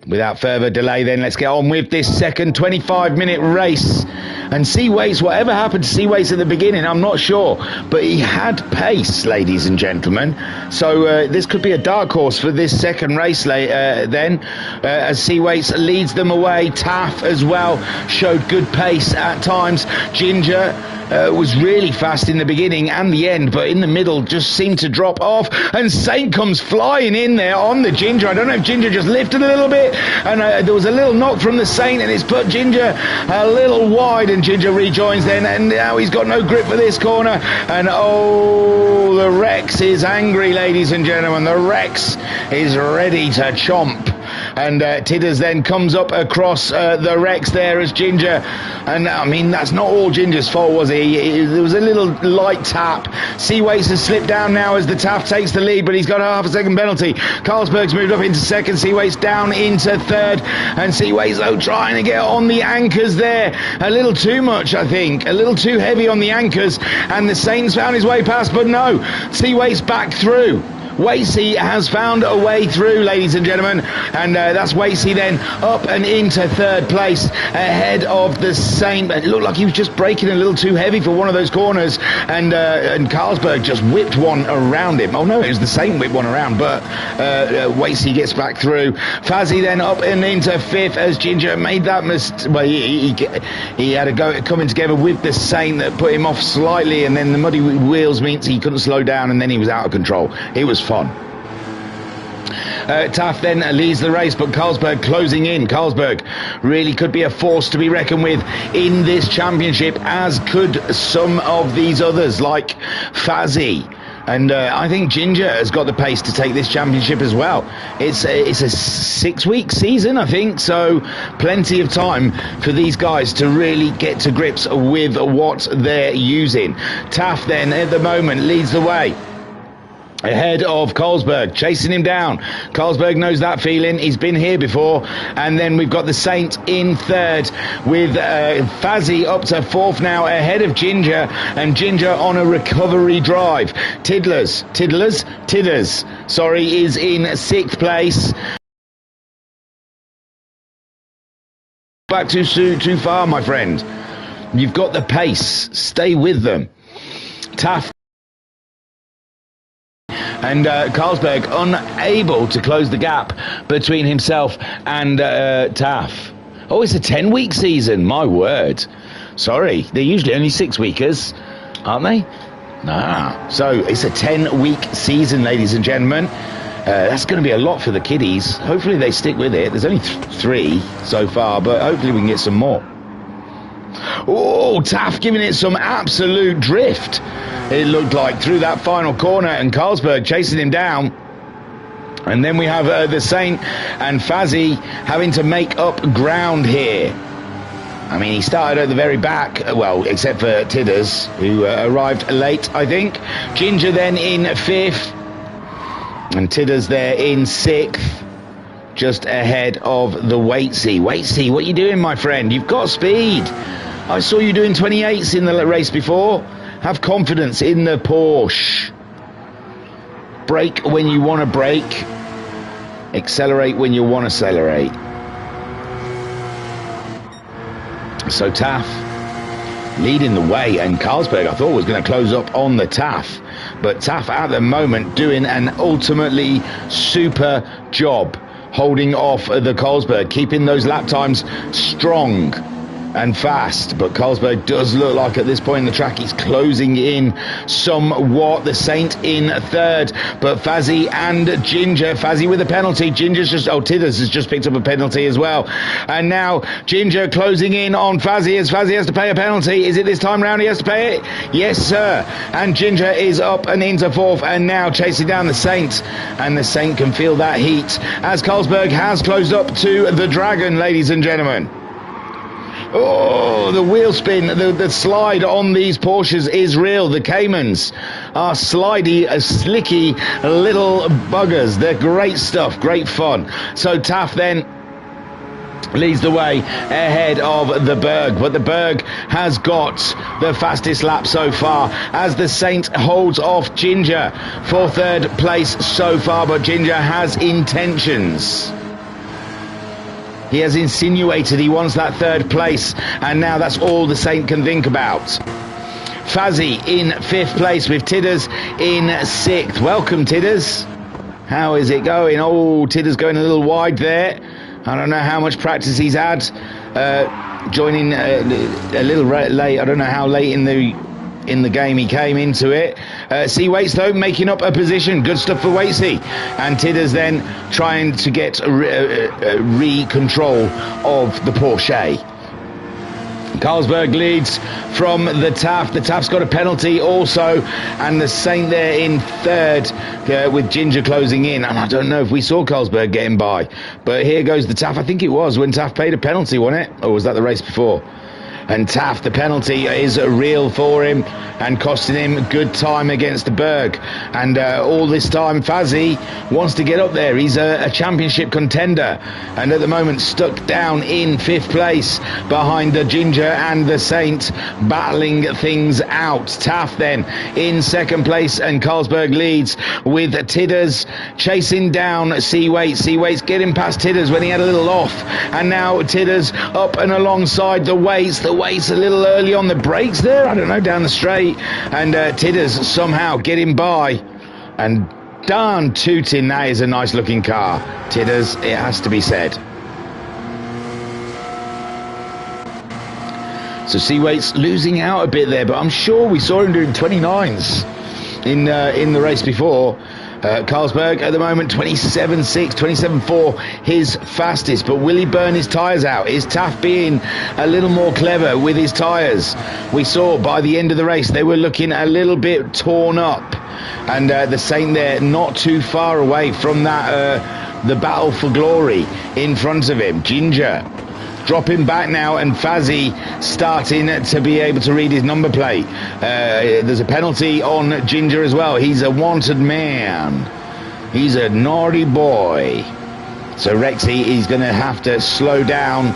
without further delay then, let's get on with this second 25-minute race. And Seawaits, whatever happened to Seawaits at the beginning, I'm not sure. But he had pace, ladies and gentlemen. So this could be a dark horse for this second race then. As Seawaits leads them away. Taff as well showed good pace at times. Ginger was really fast in the beginning and the end, but in the middle just seemed to drop off. And Saint comes flying in there on the Ginger. I don't know if Ginger just lifted a little bit, and there was a little knock from the Saint, and it's put Ginger a little wide, and Ginger rejoins then, and now he's got no grip for this corner. And oh, the Rex is angry, ladies and gentlemen. The Rex is ready to chomp. And Tidders then comes up across the Rex there as Ginger, and I mean, that's not all Ginger's fault, was it? There was a little light tap. Seawaits has slipped down now as the Taff takes the lead, but he's got a half a second penalty. Carlsberg's moved up into second, Seawaits down into third, and Seawaits though trying to get on the anchors there a little too much, I think, a little too heavy on the anchors, and the Saints found his way past, but no, Seawaits back through. Wasey has found a way through, ladies and gentlemen, and that's Wasey then up and into third place ahead of the Saint. It looked like he was just braking a little too heavy for one of those corners, and Carlsberg just whipped one around him. Oh no, it was the Saint whipped one around, but Wasey gets back through. Fazzy then up and into fifth as Ginger made that mistake. Well, he had a go at coming together with the Saint that put him off slightly, and then the muddy wheels means he couldn't slow down, and then he was out of control. It was fun. Taff then leads the race, but Carlsberg closing in. Carlsberg really could be a force to be reckoned with in this championship, as could some of these others like Fazzy. And I think Ginger has got the pace to take this championship as well. It's a 6-week season, I think, so plenty of time for these guys to really get to grips with what they're using. Taff then at the moment leads the way ahead of Carlsberg, chasing him down. Carlsberg knows that feeling. He's been here before. And then we've got the Saint in third, with Fazzy up to fourth now, ahead of Ginger, and Ginger on a recovery drive. Tidders, is in sixth place. Back too far, my friend. You've got the pace. Stay with them. Taff and Carlsberg unable to close the gap between himself and Taff. Oh, it's a 10-week season, my word. Sorry, they're usually only 6-weekers, aren't they? Nah. So it's a 10-week season, ladies and gentlemen. That's going to be a lot for the kiddies. Hopefully they stick with it. There's only 3 so far, but hopefully we can get some more. Oh, Taff giving it some absolute drift. It looked like through that final corner, and Carlsberg chasing him down. And then we have the Saint and Fazzy having to make up ground here. I mean, he started at the very back, well, except for Tidders, who arrived late, I think. Ginger then in 5th. And Tidders there in 6th, just ahead of the Waitsy. Waitsy, what are you doing, my friend? You've got speed. I saw you doing 28s in the race before. Have confidence in the Porsche. Brake when you want to brake. Accelerate when you want to accelerate. So Taff leading the way, and Carlsberg I thought was going to close up on the Taff, but Taff at the moment doing an ultimately super job holding off the Carlsberg, keeping those lap times strong and fast. But Carlsberg does look like at this point in the track he's closing in somewhat. The Saint in 3rd, but Fazzy and Ginger, Fazzy with a penalty, Ginger's just, oh, Tidders has just picked up a penalty as well, and now Ginger closing in on Fazzy as Fazzy has to pay a penalty. Is it this time round he has to pay it? Yes sir, and Ginger is up and into 4th, and now chasing down the Saint, and the Saint can feel that heat as Carlsberg has closed up to the Dragon, ladies and gentlemen. Oh, the wheel spin, the slide on these Porsches is real. The Caymans are slidey, slicky little buggers. They're great stuff, great fun. So Taff then leads the way ahead of the Berg, but the Berg has got the fastest lap so far as the Saint holds off Ginger for 3rd place so far, but Ginger has intentions. He has insinuated he wants that 3rd place, and now that's all the Saint can think about. Fazzy in 5th place with Tidders in 6th. Welcome, Tidders. How is it going? Oh, Tidders going a little wide there. I don't know how much practice he's had. Joining a little late. I don't know how late in the game he came into it. C Waits though making up a position. Good stuff for Waitsy, and Tidders then trying to get re-control of the Porsche. Carlsberg leads from the Taff. The Taff's got a penalty also, and the Saint there in 3rd with Ginger closing in. And I don't know if we saw Carlsberg getting by, but here goes the Taff. I think it was when Taff paid a penalty, wasn't it? Or was that the race before? And Taff, the penalty is real for him and costing him good time against the Berg. And all this time, Fazzy wants to get up there. He's a championship contender, and at the moment stuck down in 5th place behind the Ginger and the Saint, battling things out. Taff then in 2nd place, and Carlsberg leads with Tidders chasing down C Waits. C Waits getting past Tidders when he had a little off, and now Tidders up and alongside the Waits. The Waits a little early on the brakes there, I don't know, down the straight, and Tidders somehow getting by, and darn tooting, that is a nice looking car. Tidders, it has to be said. So C Waits losing out a bit there, but I'm sure we saw him doing 29s in the race before. Carlsberg at the moment 27.6, 27.4, his fastest. But will he burn his tyres out? Is Taff being a little more clever with his tyres? We saw by the end of the race they were looking a little bit torn up, and the Saint there not too far away from that the battle for glory in front of him. Ginger dropping back now, and Fazzy starting to be able to read his number plate. There's a penalty on Ginger as well. He's a wanted man. He's a naughty boy. So Rexy is going to have to slow down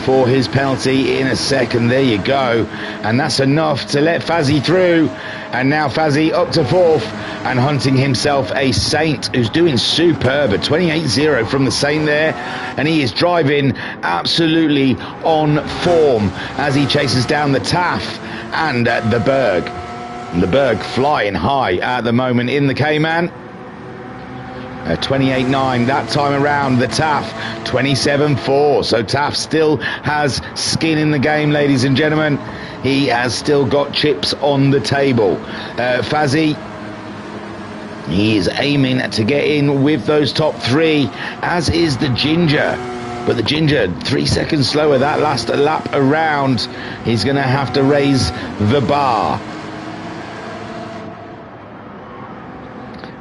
for his penalty in a second. There you go. And that's enough to let Fazzy through. And now Fazzy up to 4th and hunting himself a Saint who's doing superb. A 28.0 from the Saint there. And he is driving absolutely on form as he chases down the Taff and the Berg. And the Berg flying high at the moment in the Cayman. 28.9 that time around. The Taff 27.4. So Taff still has skin in the game, ladies and gentlemen. He has still got chips on the table. Fazzy He is aiming to get in with those top three, as is the Ginger. But the Ginger, 3 seconds slower that last lap around. He's going to have to raise the bar.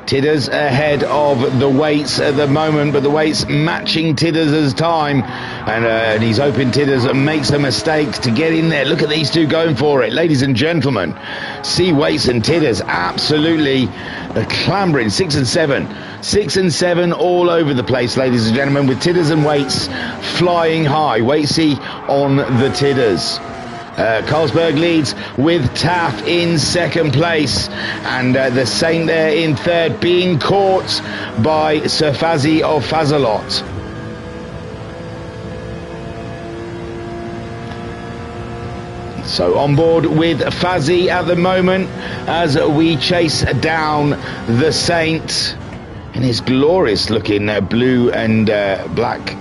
Tidders ahead of the weights at the moment, but the weights matching Tidders' time, and he's hoping Tidders makes a mistake to get in there. Look at these two going for it, ladies and gentlemen. See Weights and Tidders absolutely clambering. 6 and 7, 6 and 7 all over the place, ladies and gentlemen, with Tidders and Weights flying high. Weightsy on the Tidders. Carlsberg leads with Taff in second place, and the Saint there in third, being caught by Sir Fazzy of Fazalot. So on board with Fazzy at the moment as we chase down the Saint in his glorious looking blue and black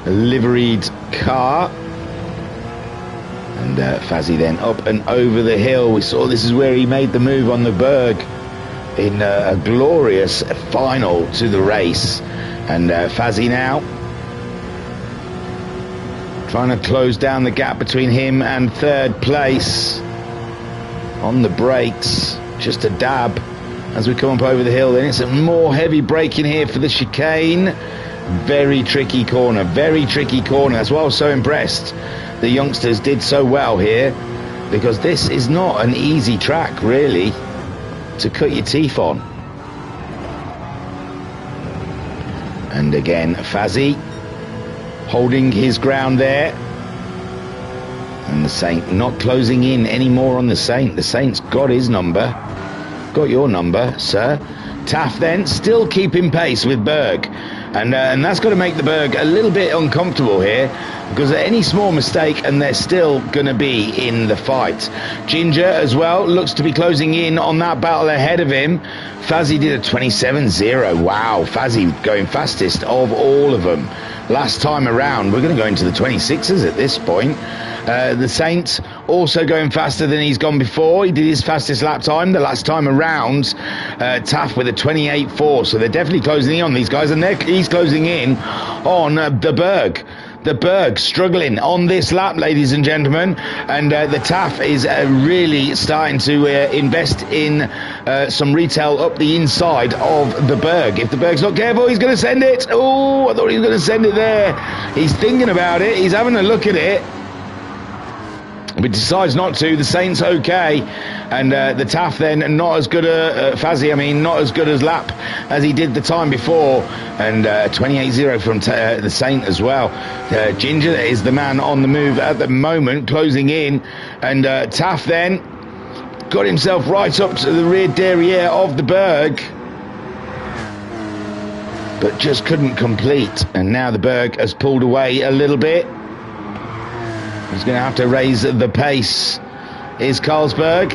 liveried car. And Fazzy then up and over the hill. We saw this is where he made the move on the Berg in a glorious final to the race. And Fazzy now trying to close down the gap between him and third place. On the brakes, just a dab as we come up over the hill. Then it's a more heavy braking here for the chicane. Very tricky corner, very tricky corner. That's why I was so impressed. The youngsters did so well here, because this is not an easy track really to cut your teeth on. And again Fazzy holding his ground there, and the Saint not closing in anymore on the Saint. The Saint's got his number, got your number, sir. Taff then still keeping pace with Berg, and that's got to make the Berg a little bit uncomfortable here, because at any small mistake and they're still going to be in the fight. Ginger as well looks to be closing in on that battle ahead of him. Fazzy did a 27.0. Wow, Fazzy going fastest of all of them last time around. We're going to go into the 26s at this point. The Saint also going faster than he's gone before. He did his fastest lap time the last time around. Taff with a 28.4, so they're definitely closing in on these guys, and he's closing in on the Berg. The Berg struggling on this lap, ladies and gentlemen, and the Taff is really starting to invest in some retail up the inside of the Berg. If the Berg's not careful, he's going to send it. Oh, I thought he was going to send it there. He's thinking about it. He's having a look at it, but decides not to. The Saint's okay, and the Taff then not as good a Fazzy, I mean not as good as lap as he did the time before, and 28.0 from the Saint as well. Ginger is the man on the move at the moment, closing in, and Taff then got himself right up to the rear derriere of the Berg, but just couldn't complete, and now the Berg has pulled away a little bit. He's going to have to raise the pace, is Carlsberg.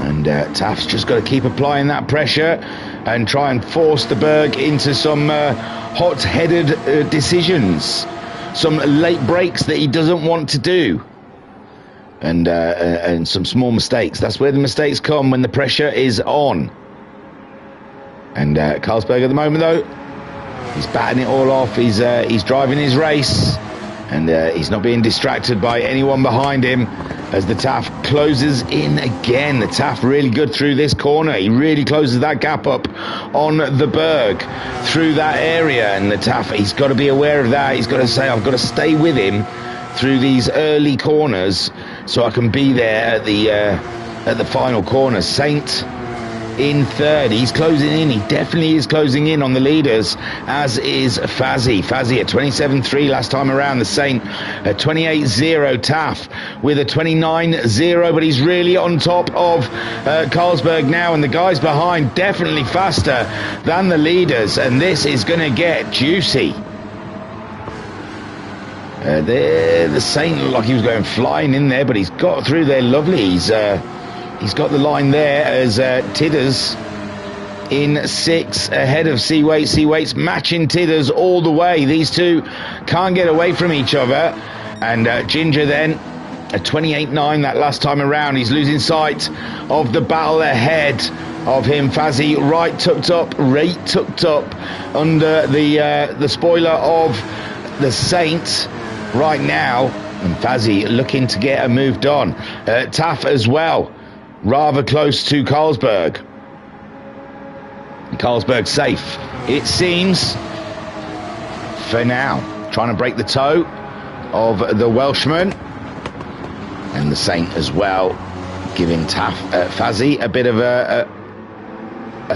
And Taff's just got to keep applying that pressure and try and force the Berg into some hot-headed decisions, some late breaks that he doesn't want to do, and some small mistakes. That's where the mistakes come, when the pressure is on. And Carlsberg at the moment, though, he's batting it all off. He's driving his race, and he's not being distracted by anyone behind him as the Taff closes in again. The Taff really good through this corner. He really closes that gap up on the Berg through that area, and the Taff, he's got to be aware of that. He's got to say, I've got to stay with him through these early corners so I can be there at the final corner. Saint in third, he's closing in. He definitely is closing in on the leaders, as is Fazzy. Fazzy at 27.3 last time around. The Saint at 28.0. Taff with a 29.0, but he's really on top of Carlsberg now, and the guys behind definitely faster than the leaders, and this is going to get juicy. There, the Saint looked like he was going flying in there, but he's got through there lovely. He's got the line there as Tidders in 6 ahead of Seawaits. Seawaits matching Tidders all the way. These two can't get away from each other. And Ginger then A 28.9 that last time around. He's losing sight of the battle ahead of him. Fazzy right tucked up under the spoiler of the Saint right now, and Fazzy looking to get a move done. Taff as well, rather close to Carlsberg. Carlsberg safe, it seems, for now. Trying to break the toe of the Welshman, and the Saint as well, giving Fazzy a bit of a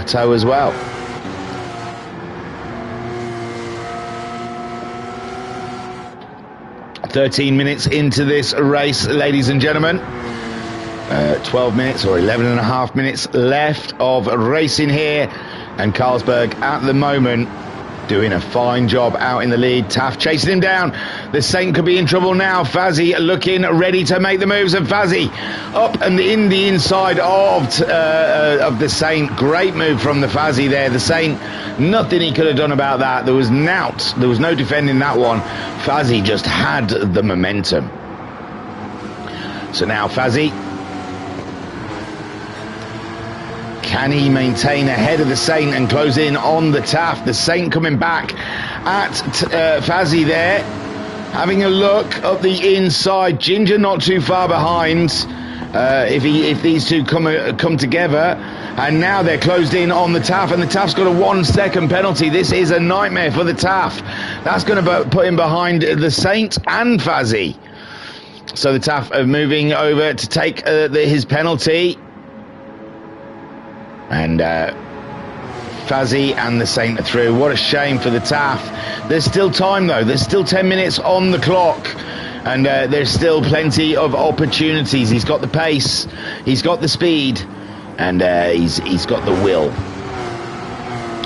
toe as well. "13 minutes into this race, ladies and gentlemen. 12 minutes or 11 and a half minutes left of racing here, and Carlsberg at the moment doing a fine job out in the lead. Taff chasing him down. The Saint could be in trouble now. Fazzy looking ready to make the moves, and Fazzy up and in the inside of the Saint. Great move from the Fazzy there. The Saint, nothing he could have done about that. There was no defending that one. Fazzy just had the momentum. So now Fazzy, can he maintain ahead of the Saint and close in on the Taff? The Saint coming back at Fazzy there, having a look up the inside. Ginger not too far behind. If these two come together, and now they're closed in on the Taff, and the Taff's got a 1 second penalty. This is a nightmare for the Taff. That's going to put him behind the Saint and Fazzy. So the Taff are moving over to take his penalty. And Fazzy and the Saint are through. What a shame for the Taff. There's still time though. There's still 10 minutes on the clock, and there's still plenty of opportunities. He's got the pace, he's got the speed, and he's got the will.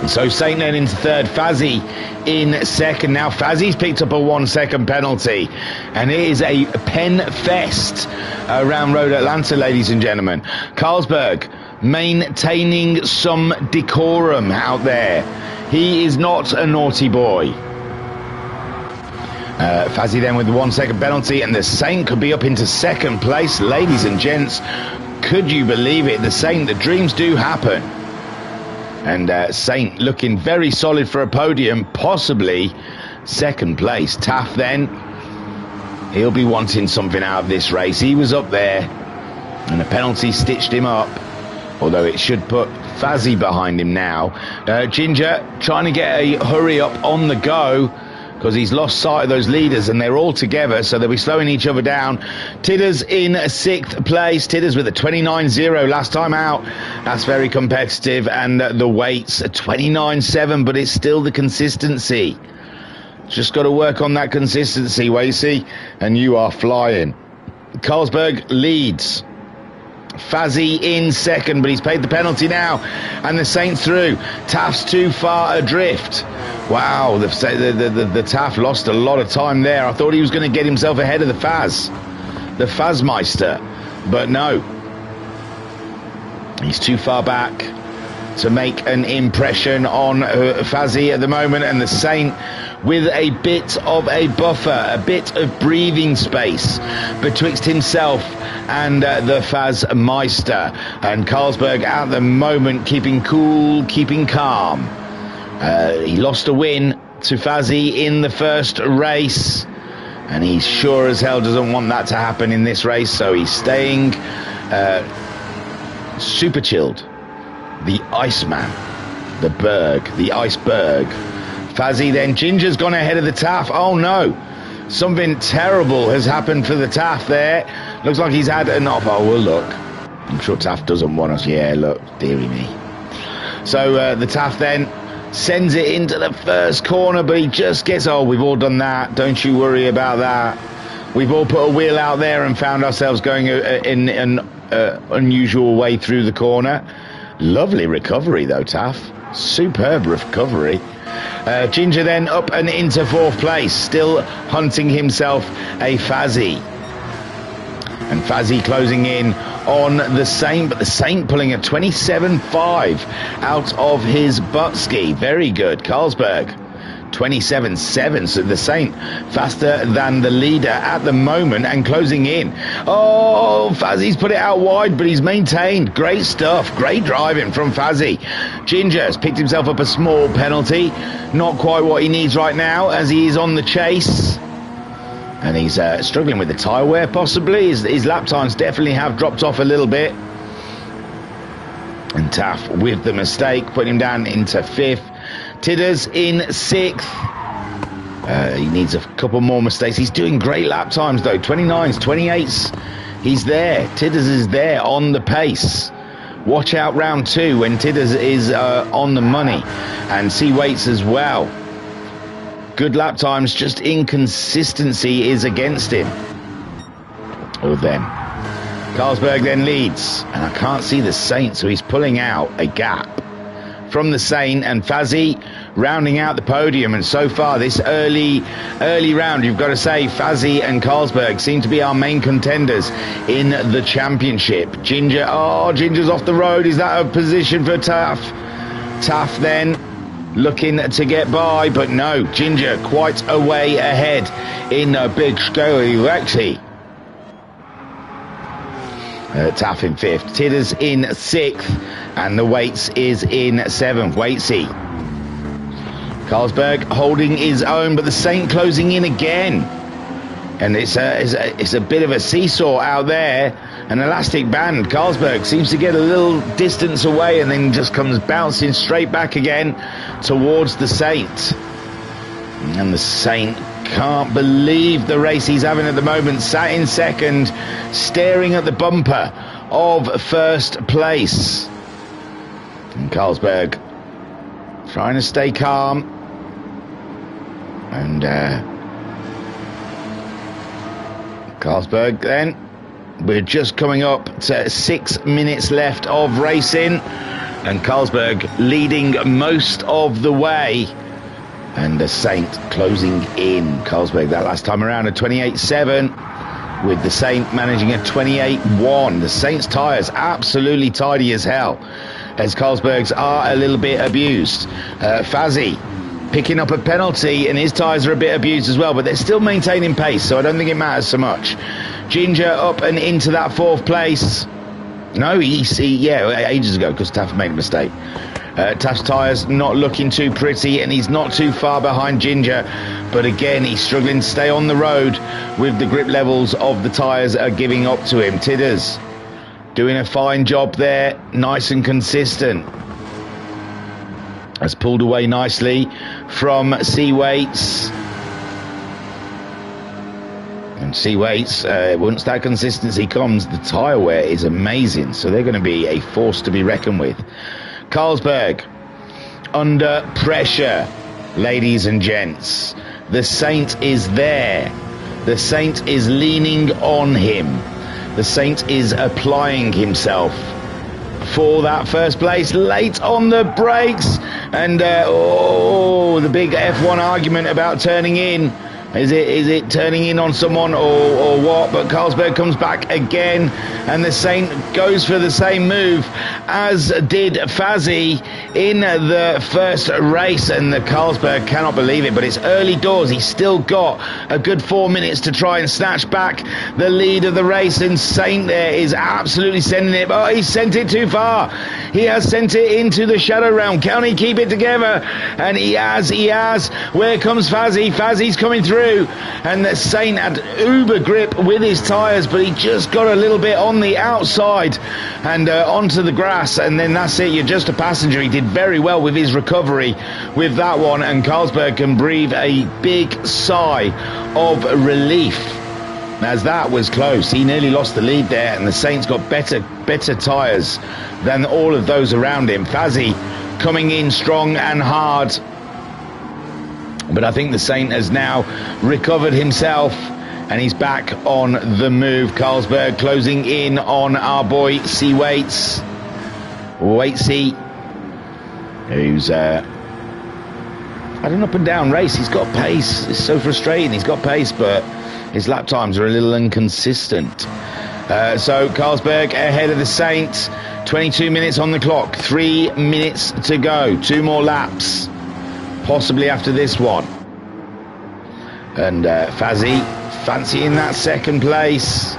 So Saint then into third, Fazzy in second. Now Fazzy's picked up a 1 second penalty, and it is a pen fest around Road Atlanta, ladies and gentlemen. Carlsberg maintaining some decorum out there. He is not a naughty boy. Fazzy then with the 1 second penalty, and the Saint could be up into second place, ladies and gents. Could you believe it? The Saint, the dreams do happen. And Saint looking very solid for a podium, possibly second place. Taff then, he'll be wanting something out of this race. He was up there, and the penalty stitched him up, although it should put Fazzy behind him now. Ginger trying to get a hurry up on the go, because he's lost sight of those leaders, and they're all together, so they'll be slowing each other down. Tidders in 6th place. Tidders with a 29.0 last time out. That's very competitive, and the weights 29.7, but it's still the consistency. Just got to work on that consistency, Wasey, and you are flying. Carlsberg leads. Fazzy in second, but he's paid the penalty now, and the Saint through. Taff's too far adrift. Wow, the Taff lost a lot of time there. I thought he was going to get himself ahead of the Fazmeister, but no. He's too far back to make an impression on Fazzy at the moment, and the Saint with a bit of a buffer, a bit of breathing space betwixt himself and the Fazmeister. And Carlsberg at the moment keeping cool, keeping calm. He lost a win to Fazzy in the first race, and he sure as hell doesn't want that to happen in this race, so he's staying super chilled. The Iceman, the iceberg. Fazzy then, Ginger's gone ahead of the Taff. Oh no, something terrible has happened for the Taff there. Looks like he's had enough. Oh well, look, I'm sure Taff doesn't want us. Yeah, look, dearie me. So the Taff then sends it into the first corner, but he just gets, oh, we've all done that, don't you worry about that. We've all put a wheel out there and found ourselves going in an unusual way through the corner. Lovely recovery though, Taff. Superb recovery. Ginger then up and into 4th place, still hunting himself a Fazzy. And Fazzy closing in on the Saint, but the Saint pulling a 27.5 out of his butt ski. Very good. Carlsberg 27.7. So the Saint faster than the leader at the moment and closing in. Oh, Fazzy's put it out wide, but he's maintained. Great stuff. Great driving from Fazzy. Ginger has picked himself up a small penalty. Not quite what he needs right now as he is on the chase. And he's struggling with the tyre wear possibly. His lap times definitely have dropped off a little bit. And Taff with the mistake, putting him down into 5th. Tidders in 6th. He needs a couple more mistakes. He's doing great lap times though. 29s, 28s. He's there. Tidders is there on the pace. Watch out round 2 when Tidders is on the money. And C Waits as well. Good lap times, just inconsistency is against him. Or them. Carlsberg then leads, and I can't see the Saint, so he's pulling out a gap from the Saint, and Fazzy rounding out the podium. And so far this early round, you've got to say Fazzy and Carlsberg seem to be our main contenders in the championship. Ginger, Ginger's off the road. Is that a position for Taff? Taff then looking to get by, but no, Ginger quite a way ahead in a big scary Rexy. Taff in 5th, Tidders in 6th, and the Waits is in 7th. Waitsy. Carlsberg holding his own, but the Saint closing in again. And it's a bit of a seesaw out there. An elastic band. Carlsberg seems to get a little distance away and then just comes bouncing straight back again towards the Saint. And the Saint can't believe the race he's having at the moment. Sat in 2nd, staring at the bumper of 1st place. And Carlsberg trying to stay calm. And Carlsberg then, we're just coming up to 6 minutes left of racing, and Carlsberg leading most of the way, and the Saint closing in. Carlsberg that last time around a 28.7, with the Saint managing a 28.1. The Saint's tyres absolutely tidy as hell, as Carlsberg's are a little bit abused. Fazzy picking up a penalty, and his tyres are a bit abused as well, but they're still maintaining pace, so I don't think it matters so much. Ginger up and into that 4th place. No, ages ago, because Taff made a mistake. Taff's tyres not looking too pretty, and he's not too far behind Ginger, but again, he's struggling to stay on the road with the grip levels of the tyres are giving up to him. Tidders doing a fine job there, nice and consistent. Has pulled away nicely from C Waits. And C Waits, once that consistency comes, the tyre wear is amazing. So they're going to be a force to be reckoned with. Carlsberg under pressure, ladies and gents. The Saint is there. The Saint is leaning on him. The Saint is applying himself for that 1st place, late on the brakes, and the big F1 argument about turning in. Is it turning in on someone or what? But Carlsberg comes back again, and the Saint goes for the same move as did Fazzy in the 1st race, and the Carlsberg cannot believe it, but it's early doors. He's still got a good 4 minutes to try and snatch back the lead of the race, and Saint there is absolutely sending it. Oh, he's sent it too far. He has sent it into the shadow realm. Can he keep it together? And he has. Where comes Fazzy? Fazzy's coming through. And the Saint had uber grip with his tyres, but he just got a little bit on the outside and onto the grass, and then that's it. You're just a passenger. He did very well with his recovery with that one, and Carlsberg can breathe a big sigh of relief, as that was close. He nearly lost the lead there, and the Saint's got better tyres than all of those around him. Fazzy coming in strong and hard, but I think the Saint has now recovered himself, and he's back on the move. Carlsberg closing in on our boy C Waits. Waitsy, who's had an up and down race. He's got pace. It's so frustrating. He's got pace, but his lap times are a little inconsistent. So Carlsberg ahead of the Saint. 22 minutes on the clock. 3 minutes to go. 2 more laps. possibly after this one. And Fazzy fancying that second place,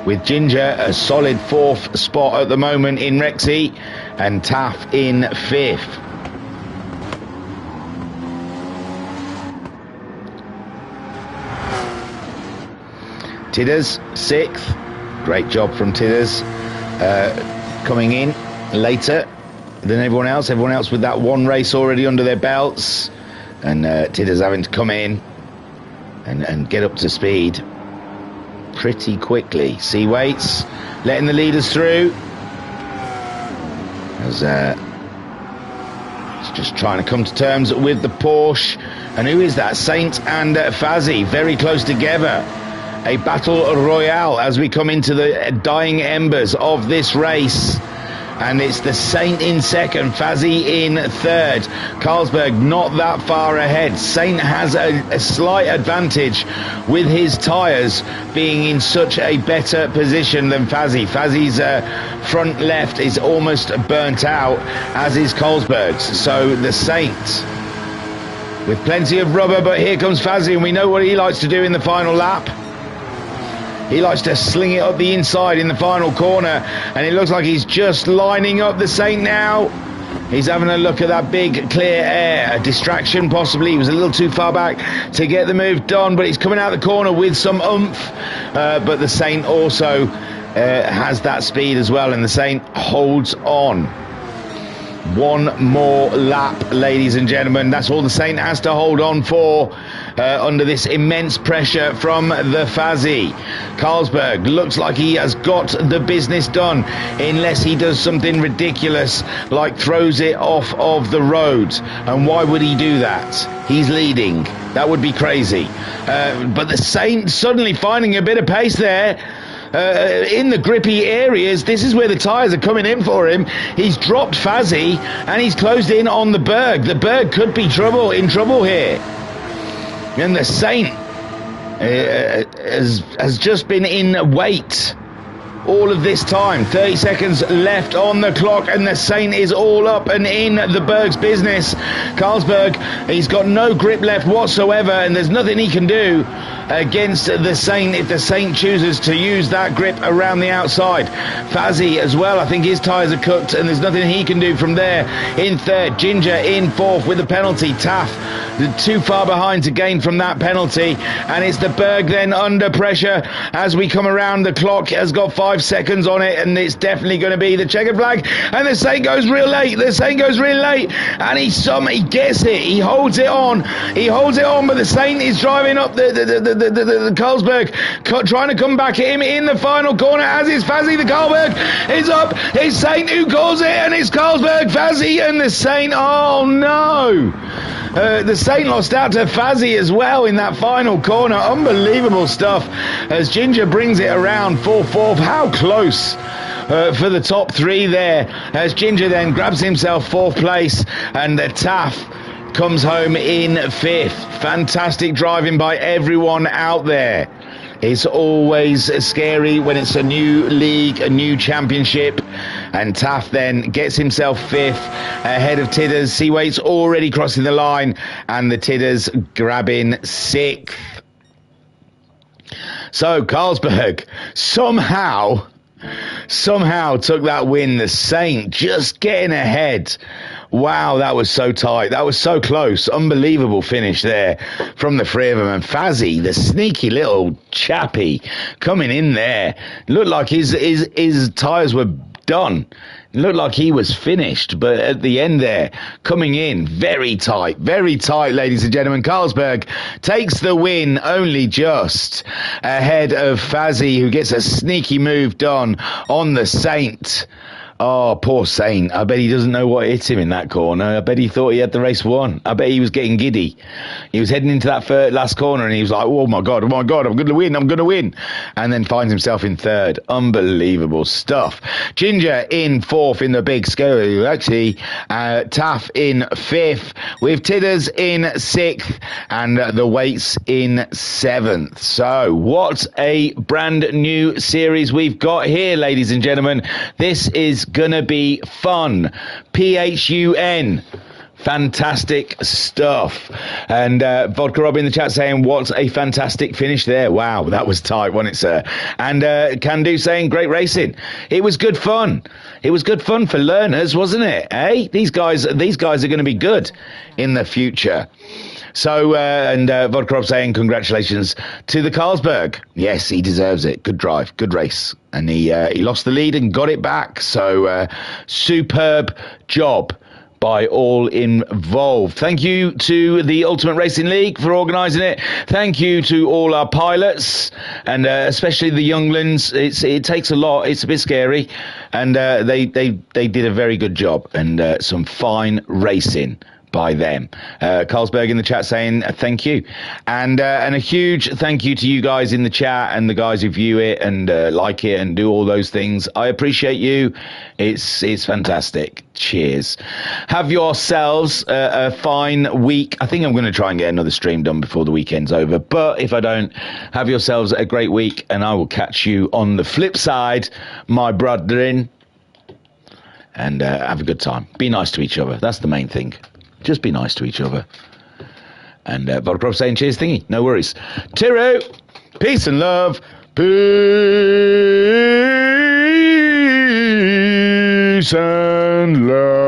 with Ginger a solid 4th spot at the moment in Rexy, and Taff in 5th. Tidders 6th. Great job from Tidders, coming in later than everyone else. Everyone else with that one race already under their belts, and Tidders having to come in and get up to speed pretty quickly. Seawaits letting the leaders through, as it's just trying to come to terms with the Porsche. And who is that? Saint and Fazzy very close together. A battle royale as we come into the dying embers of this race. And it's the Saint in 2nd, Fazzy in 3rd. Carlsberg not that far ahead. Saint has a slight advantage with his tyres being in such a better position than Fazzy. Fazzy's front left is almost burnt out, as is Carlsberg's. So the Saint with plenty of rubber, but here comes Fazzy, and we know what he likes to do in the final lap. He likes to sling it up the inside in the final corner, and it looks like he's just lining up the Saint now. He's having a look at that big clear air, a distraction possibly. He was a little too far back to get the move done, but he's coming out the corner with some oomph. But the Saint also has that speed as well, and the Saint holds on. One more lap, ladies and gentlemen. That's all the Saint has to hold on for under this immense pressure from the Fazzy. Carlsberg looks like he has got the business done, unless he does something ridiculous like throws it off of the road. And why would he do that? He's leading. That would be crazy. But the Saint suddenly finding a bit of pace there. In the grippy areas, this is where the tyres are coming in for him. He's dropped Fazzy and he's closed in on the Berg. The Berg could be in trouble here. And the Saint has just been in wait all of this time. 30 seconds left on the clock, and the Saint is all up and in the Berg's business. Carlsberg, he's got no grip left whatsoever, and there's nothing he can do against the Saint if the Saint chooses to use that grip around the outside. Fazzy as well, I think his tyres are cooked, and there's nothing he can do from there. In 3rd, Ginger in 4th with the penalty. Taff too far behind to gain from that penalty, and it's the Berg then under pressure as we come around. The clock has got 5 seconds on it, and it's definitely going to be the checkered flag, and the Saint goes real late. And he gets it. He holds it on, but the Saint is driving up the Carlsberg, trying to come back at him in the final corner, as is Fazzy. The Carlsberg is up. It's Saint who calls it, and it's Carlsberg, Fazzy, and the Saint. Oh no! The Saint lost out to Fazzy as well in that final corner. Unbelievable stuff as Ginger brings it around for 4th. How close for the top 3 there, as Ginger then grabs himself 4th place, and the Taff comes home in 5th. Fantastic driving by everyone out there. It's always scary when it's a new league, a new championship, and Taff then gets himself 5th ahead of Tidders. Seawait's already crossing the line, and the Tidders grabbing 6th. So Carlsberg somehow took that win. The Saint just getting ahead. Wow, that was so tight. That was so close. Unbelievable finish there from the 3 of them. And Fazzy, the sneaky little chappy, coming in there. Looked like his tyres were done. Looked like he was finished, but at the end there, coming in very tight, ladies and gentlemen. Carlsberg takes the win, only just ahead of Fazzy, who gets a sneaky move done on the Saint. Oh, poor Saint. I bet he doesn't know what hit him in that corner. I bet he thought he had the race won. I bet he was getting giddy. He was heading into that last corner, and he was like, oh my God, I'm going to win. And then finds himself in 3rd. Unbelievable stuff. Ginger in 4th in the big scale. Actually, Taff in 5th, with Tidders in 6th, and the Waits in 7th. So, what a brand new series we've got here, ladies and gentlemen. This is gonna be fun. PHUN. Fantastic stuff. And Vodka Rob in the chat saying, what a fantastic finish there. Wow, that was tight, wasn't it, sir? And Can Do saying, great racing. It was good fun. It was good fun for learners, wasn't it? Eh? These guys are going to be good in the future. So, and Vodka Rob saying, congratulations to the Carlsberg. Yes, he deserves it. Good drive, good race. And he lost the lead and got it back. So, superb job by all involved. Thank you to the Ultimate Racing League for organising it. Thank you to all our pilots, and especially the younglings. It takes a lot. It's a bit scary, and they did a very good job, and some fine racing by them. Carlsberg in the chat saying thank you, and a huge thank you to you guys in the chat and the guys who view it and like it and do all those things. I appreciate you. It's fantastic. Cheers. Have yourselves a fine week. I think I'm going to try and get another stream done before the weekend's over, but if I don't, have yourselves a great week, and I will catch you on the flip side, my brethren, and have a good time. Be nice to each other. That's the main thing. Just be nice to each other. And Vodka saying cheers thingy. No worries. Tiru, peace and love. Peace and love.